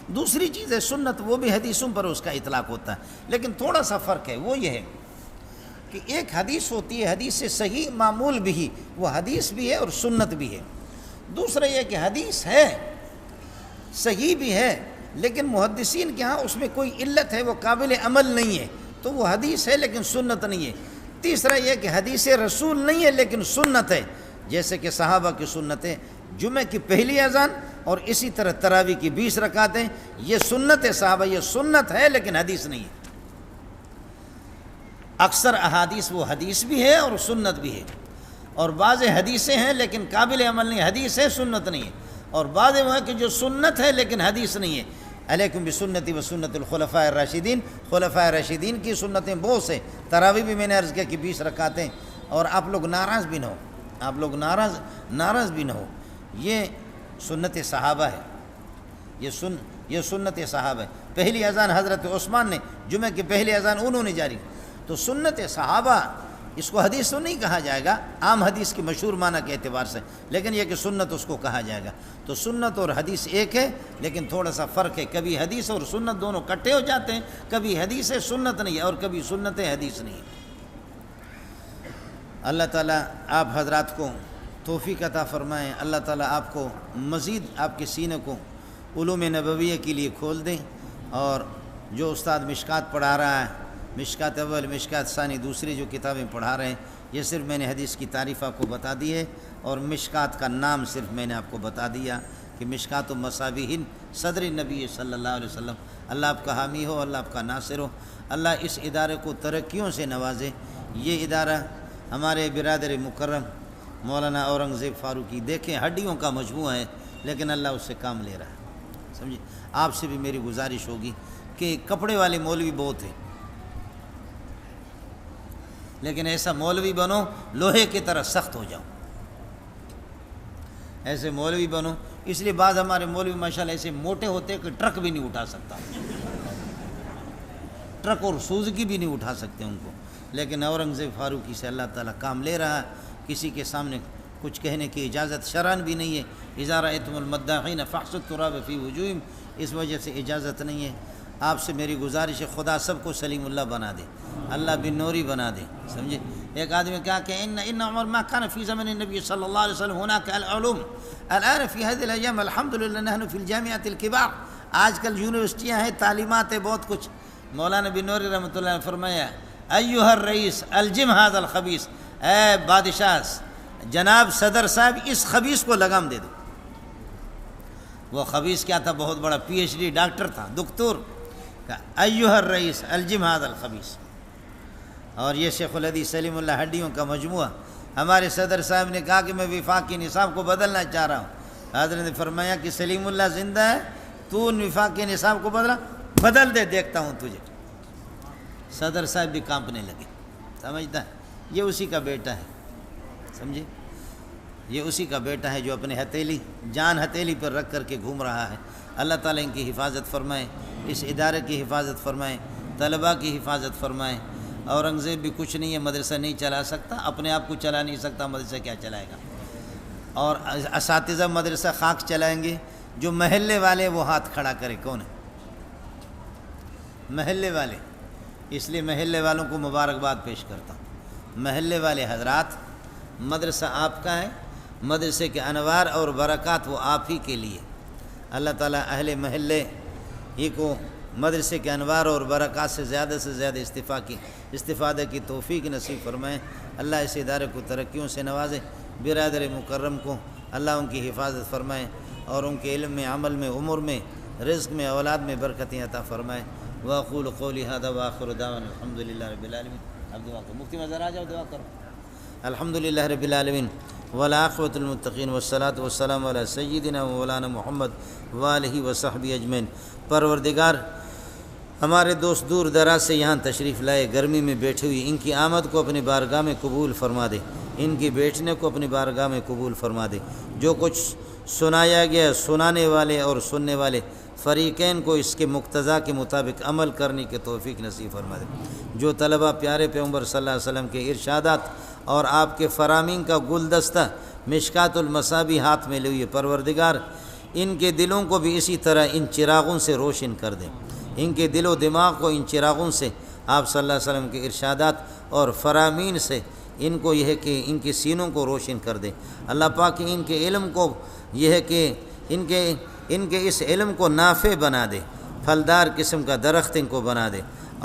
دوسری چیز ہے سنت، وہ بھی حدیثوں پر اس کا اطلاق ہوتا ہے، لیکن تھوڑا سا فرق ہے. وہ یہ ہے کہ ایک حدیث ہوتی ہے حدیث سے صحیح معمول بھی، وہ حدیث بھی ہے اور سنت بھی ہے. دوسرا یہ کہ حدیث ہے صحیح بھی ہے لیکن محدثین کے ہاں اس میں کوئی علت ہے، وہ قابل عمل نہیں ہے، تو وہ حدیث ہے لیکن سنت نہیں ہے. تیسرا یہ کہ حدیث رسول نہیں ہے لیکن سنت ہے، جیسے کہ صحابہ کی سنتیں جمعہ کی پہلی اذان اور اسی طرح تراویح کی 20 رکعتیں، یہ سنت ہے صحابہ، یہ سنت ہے لیکن حدیث نہیں ہے. اکثر احادیث وہ حدیث بھی ہے اور سنت بھی ہے، اور بعض حدیثیں ہیں لیکن قابل عمل نہیں، حدیث ہے سنت نہیں ہے. اور بعض وہ ہے کہ جو سنت ہے لیکن حدیث نہیں ہے. علیکم بسنتی و سنت الخلفاء الراشدین، خلفاء راشدین کی سنتیں بہت سے. تراویح بھی میں نے عرض کیا کہ 20 رکعتیں. اور آپ لوگ ناراض بھی نہ ہو، آپ لوگ ناراض بھی نہ ہو، یہ سنت صحابہ ہے، یہ سنت صحابہ ہے. پہلی اذان حضرت عثمان نے، جمعہ کی پہلی اذان انہوں نے جاری کی. تو سنت صحابہ، اس کو حدیث تو نہیں کہا جائے گا عام حدیث کی مشہور معنی کے اعتبار سے، لیکن یہ کہ سنت اس کو کہا جائے گا. تو سنت اور حدیث ایک ہے لیکن تھوڑا سا فرق ہے. کبھی حدیث اور سنت دونوں کٹھے ہو جاتے ہیں، کبھی حدیث سنت نہیں ہے اور کبھی سنت حدیث نہیں ہے. اللہ تعالیٰ آپ حضرات کو توفیق عطا فرمائیں. اللہ تعالیٰ آپ کو مزید آپ کے سینے کو علوم نبویہ کے لیے کھول دیں. اور جو استاد مشکات پڑھا رہا ہے، مشکات اول، مشکات ثانی، دوسری جو کتابیں پڑھا رہے ہیں، یہ صرف میں نے حدیث کی تعریف آپ کو بتا دی ہے، اور مشکات کا نام صرف میں نے آپ کو بتا دیا کہ مشکات و مصابیح صدر نبی صلی اللہ علیہ وسلم. اللہ آپ کا حامی ہو، اللہ آپ کا ناصر ہو. اللہ اس ادارے کو ترقیوں سے نوازے. یہ ادارہ ہمارے برادر مکرم مولانا اورنگزیب فاروقی، دیکھیں ہڈیوں کا مجموعہ ہے لیکن اللہ اس سے کام لے رہا ہے. سمجھے؟ آپ سے بھی میری گزارش ہوگی کہ کپڑے والے مولوی بہت ہیں، لیکن ایسا مولوی بنو لوہے کی طرح سخت ہو جاؤ، ایسے مولوی بنو. اس لیے بعض ہمارے مولوی ماشاءاللہ ایسے موٹے ہوتے کہ ٹرک بھی نہیں اٹھا سکتا، ٹرک اور سوزکی بھی نہیں اٹھا سکتے ان کو. لیکن اورنگزیب فاروقی سے اللہ تعالیٰ کام لے رہا ہے. کسی کے سامنے کچھ کہنے کی اجازت شرعاً بھی نہیں ہے. اذا رأیتم المداحین فاحصوا التراب فی وجوہہم، اس وجہ سے اجازت نہیں ہے. آپ سے میری گزارش ہے خدا سب کو سلیم اللہ بنا دے، اللہ بن نوری بنا دے. سمجھے؟ ایک آدمی کہا کہ ان عمر ما كان في زمن النبي صلی اللہ علیہ وسلم هناك العلوم الان في هذه الايام الحمد لله نحن في الجامعات الكبار. آج کل یونیورسٹیاں ہیں، تعلیمات ہے، بہت کچھ. مولانا بن نوری رحمۃ اللہ نے فرمایا ایھا الرئیس الجم هذا الخبیث، اے بادشاہ جناب صدر صاحب اس خبیث کو لگام دے دو. وہ خبیث کیا تھا؟ بہت بڑا پی ایچ ڈی ڈاکٹر تھا، دکتور. ایھا الرئیس الجم هذا الخبیث. اور یہ شیخ الحدیث سلیم اللہ ہڈیوں کا مجموعہ، ہمارے صدر صاحب نے کہا کہ میں وفاقی نصاب کو بدلنا چاہ رہا ہوں. حضرت نے فرمایا کہ سلیم اللہ زندہ ہے، تو وفاقی نصاب کو بدل دے، دیکھتا ہوں تجھے. صدر صاحب بھی کانپنے لگے. سمجھتا ہے؟ یہ اسی کا بیٹا ہے. سمجھے؟ یہ اسی کا بیٹا ہے جو اپنے جان ہتھیلی پر رکھ کر کے گھوم رہا ہے. اللہ تعالیٰ ان کی حفاظت فرمائے، اس ادارے کی حفاظ فرمائے، طلباء کی حفاظت فرمائے. اورنگزیب بھی کچھ نہیں ہے، مدرسہ نہیں چلا سکتا، اپنے آپ کو چلا نہیں سکتا، مدرسہ کیا چلائے گا. اور اساتذہ مدرسہ خاک چلائیں گے. جو محلے والے وہ ہاتھ کھڑا کرے. کون ہے؟ محلے والے. اس لیے محلے والوں کو مبارکباد پیش کرتا ہوں. محلے والے حضرات، مدرسہ آپ کا ہے، مدرسے کے انوار اور برکات وہ آپ ہی کے لیے. اللہ تعالیٰ اہل محلے ہی کو مدرسے کے انوار اور برکات سے زیادہ استفادہ کی توفیق نصیب فرمائیں. اللہ اس ادارے کو ترقیوں سے نوازے. برادر مکرم کو اللہ ان کی حفاظت فرمائے اور ان کے علم میں، عمل میں، عمر میں، رزق میں، اولاد میں برکتیں عطا فرمائے. واقول قولی ھذا واخر دعوانا الحمدللہ رب العالمین. اب دعا کرو. مفتی مظہر آ جاؤ، دعا کرو. الحمدللہ رب العالمین والعاقبۃ للمتقین والصلاۃ والسلام علی سیدنا و مولانا محمد وآلہ وصحبہ اجمعین۔ پروردگار، ہمارے دوست دور دراز سے یہاں تشریف لائے، گرمی میں بیٹھے ہوئی، ان کی آمد کو اپنی بارگاہ میں قبول فرما دے، ان کی بیٹھنے کو اپنی بارگاہ میں قبول فرما دے۔ جو کچھ سنایا گیا، سنانے والے اور سننے والے فریقین کو اس کے مقتضا کے مطابق عمل کرنے کے توفیق نصیب فرما دے۔ جو طلبہ پیارے پیغمبر صلی اللہ علیہ وسلم کے ارشادات اور آپ کے فرامین کا گلدستہ مشکات المصابیح ہاتھ میں لیے، پروردگار ان کے دلوں کو بھی اسی طرح ان چراغوں سے روشن کر دیں، ان کے دل و دماغ کو ان چراغوں سے، آپ صلی اللہ علیہ وسلم کے ارشادات اور فرامین سے ان کو یہ ہے کہ ان کے سینوں کو روشن کر دیں۔ اللہ پاک ان کے علم کو یہ ہے کہ ان کے اس علم کو نافع بنا دے، پھلدار قسم کا درخت ان کو بنا دے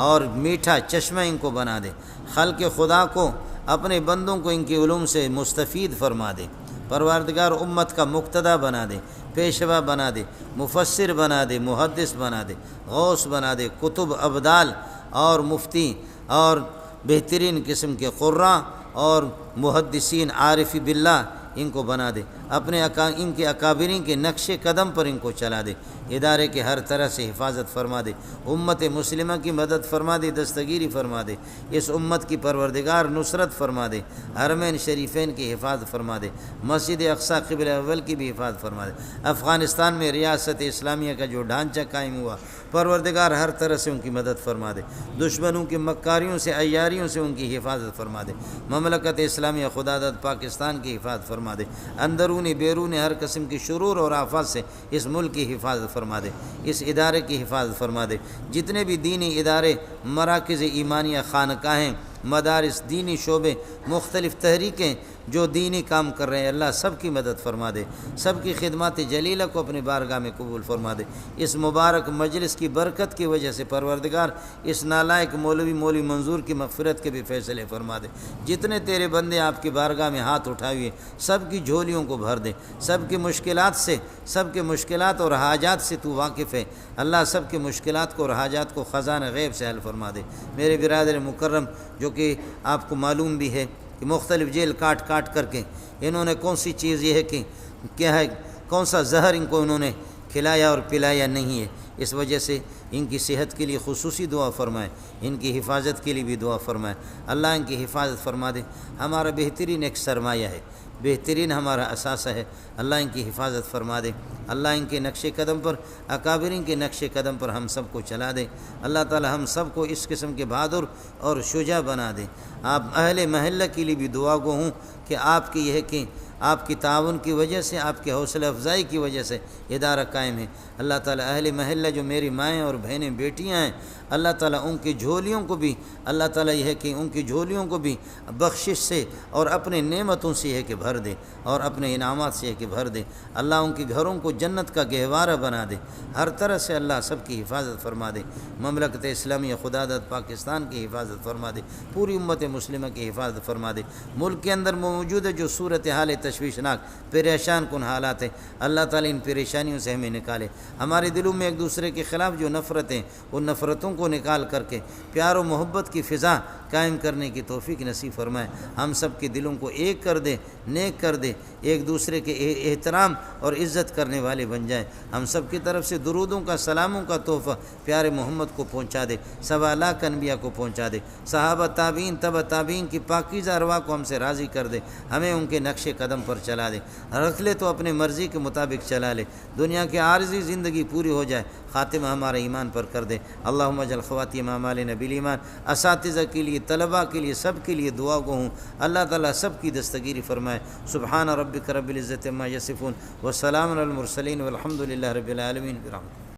اور میٹھا چشمہ ان کو بنا دے، خلق خدا کو، اپنے بندوں کو ان کے علوم سے مستفید فرما دے۔ پروردگار امت کا مقتدی بنا دے، پیشوا بنا دے، مفسر بنا دے، محدث بنا دے، غوث بنا دے، کتب ابدال اور مفتی اور بہترین قسم کے قراء اور محدثین عارف باللہ ان کو بنا دے، اپنے ان کے اکابرین کے نقش قدم پر ان کو چلا دے، ادارے کے ہر طرح سے حفاظت فرما دے، امت مسلمہ کی مدد فرما دے، دستگیری فرما دے، اس امت کی پروردگار نصرت فرما دے، حرمین شریفین کی حفاظت فرما دے، مسجد اقصی قبلہ اول کی بھی حفاظت فرما دے، افغانستان میں ریاست اسلامیہ کا جو ڈھانچہ قائم ہوا، پروردگار ہر طرح سے ان کی مدد فرما دے، دشمنوں کی مکاریوں سے، عیاریوں سے ان کی حفاظت فرما دے، مملکت اسلامیہ خداداد پاکستان کی حفاظت فرما دے، اندرونی بیرونی ہر قسم کی شرور اور آفات سے اس ملک کی حفاظت فرما دے، اس ادارے کی حفاظت فرما دے، جتنے بھی دینی ادارے، مراکز ایمانیہ، خانقاہیں، مدارس، دینی شعبے، مختلف تحریکیں جو دینی کام کر رہے ہیں، اللہ سب کی مدد فرما دے، سب کی خدمات جلیلہ کو اپنی بارگاہ میں قبول فرما دے۔ اس مبارک مجلس کی برکت کی وجہ سے پروردگار اس نالائق مولوی منظور کی مغفرت کے بھی فیصلے فرما دے۔ جتنے تیرے بندے آپ کی بارگاہ میں ہاتھ اٹھائے ہوئے، سب کی جھولیوں کو بھر دے، سب کی مشکلات سے، سب کے مشکلات اور حاجات سے تو واقف ہے، اللہ سب کے مشکلات کو اور حاجات کو خزانہ غیب سے حل فرما دے۔ میرے برادر مکرم، جو کہ آپ کو معلوم بھی ہے کہ مختلف جیل کاٹ کر کے انہوں نے کون سی چیز یہ ہے کہ کیا ہے، کون سا زہر ان کو انہوں نے کھلایا اور پلایا نہیں ہے، اس وجہ سے ان کی صحت کے لیے خصوصی دعا فرمائے، ان کی حفاظت کے لیے بھی دعا فرمائے، اللہ ان کی حفاظت فرما دے۔ ہمارا بہترین ایک سرمایہ ہے، بہترین ہمارا اثاثہ ہے، اللہ ان کی حفاظت فرما دے، اللہ ان کے نقش قدم پر، اکابرین کے نقش قدم پر ہم سب کو چلا دے، اللہ تعالی ہم سب کو اس قسم کے بہادر اور شجاع بنا دے۔ آپ اہل محلہ کے لیے بھی دعا گو ہوں کہ آپ کی یہ ہے کہ آپ کی تعاون کی وجہ سے، آپ کی حوصلہ افزائی کی وجہ سے ادارہ قائم ہے۔ اللہ تعالیٰ اہل محلہ جو میری مائیں اور بہنیں بیٹیاں ہیں، اللہ تعالیٰ ان کی جھولیوں کو بھی، اللہ تعالیٰ یہ ہے کہ ان کی جھولیوں کو بھی بخشش سے اور اپنے نعمتوں سے ہے کہ بھر دے، اور اپنے انعامات سے ہے کہ بھر دے۔ اللہ ان کے گھروں کو جنت کا گہوارہ بنا دے، ہر طرح سے اللہ سب کی حفاظت فرما دے، مملکت اسلامیہ خداداد پاکستان کی حفاظت فرما دے، پوری امت مسلمہ کی حفاظت فرما دے۔ ملک کے اندر موجود ہے جو صورتحال تشویشناک، پریشان کن حالات ہیں، اللہ تعالیٰ ان پریشانیوں سے ہمیں نکالے۔ ہمارے دلوں میں ایک دوسرے کے خلاف جو نفرتیں، ان نفرتوں کو نکال کر کے پیار و محبت کی فضا قائم کرنے کی توفیق نصیب فرمائے۔ ہم سب کے دلوں کو ایک کر دے، نیک کر دے، ایک دوسرے کے احترام اور عزت کرنے والے بن جائیں۔ ہم سب کی طرف سے درودوں کا، سلاموں کا تحفہ پیارے محمد کو پہنچا دے، 1.25 لاکھ انبیاء کو پہنچا دے، صحابہ تابعین، تبع تابعین کی پاکیزہ ارواح کو ہم سے راضی کر دے، ہمیں ان کے نقش قدم پر چلا دے، رکھ لے تو اپنے مرضی کے مطابق چلا لے، دنیا کی عارضی زندگی پوری ہو جائے، خاتمہ ہمارا ایمان پر کر دے۔ اللہم اجعل خواتیم اعمالنا بالایمان۔ اساتذہ کے لیے، طلباء کے لیے، سب کے لیے دعا گو ہوں، اللہ تعالیٰ سب کی دستگیری فرمائے۔ سبحان ربک رب العزت عما یصفون وسلام علی المرسلین والحمد للہ رب العالمین برحمتہ۔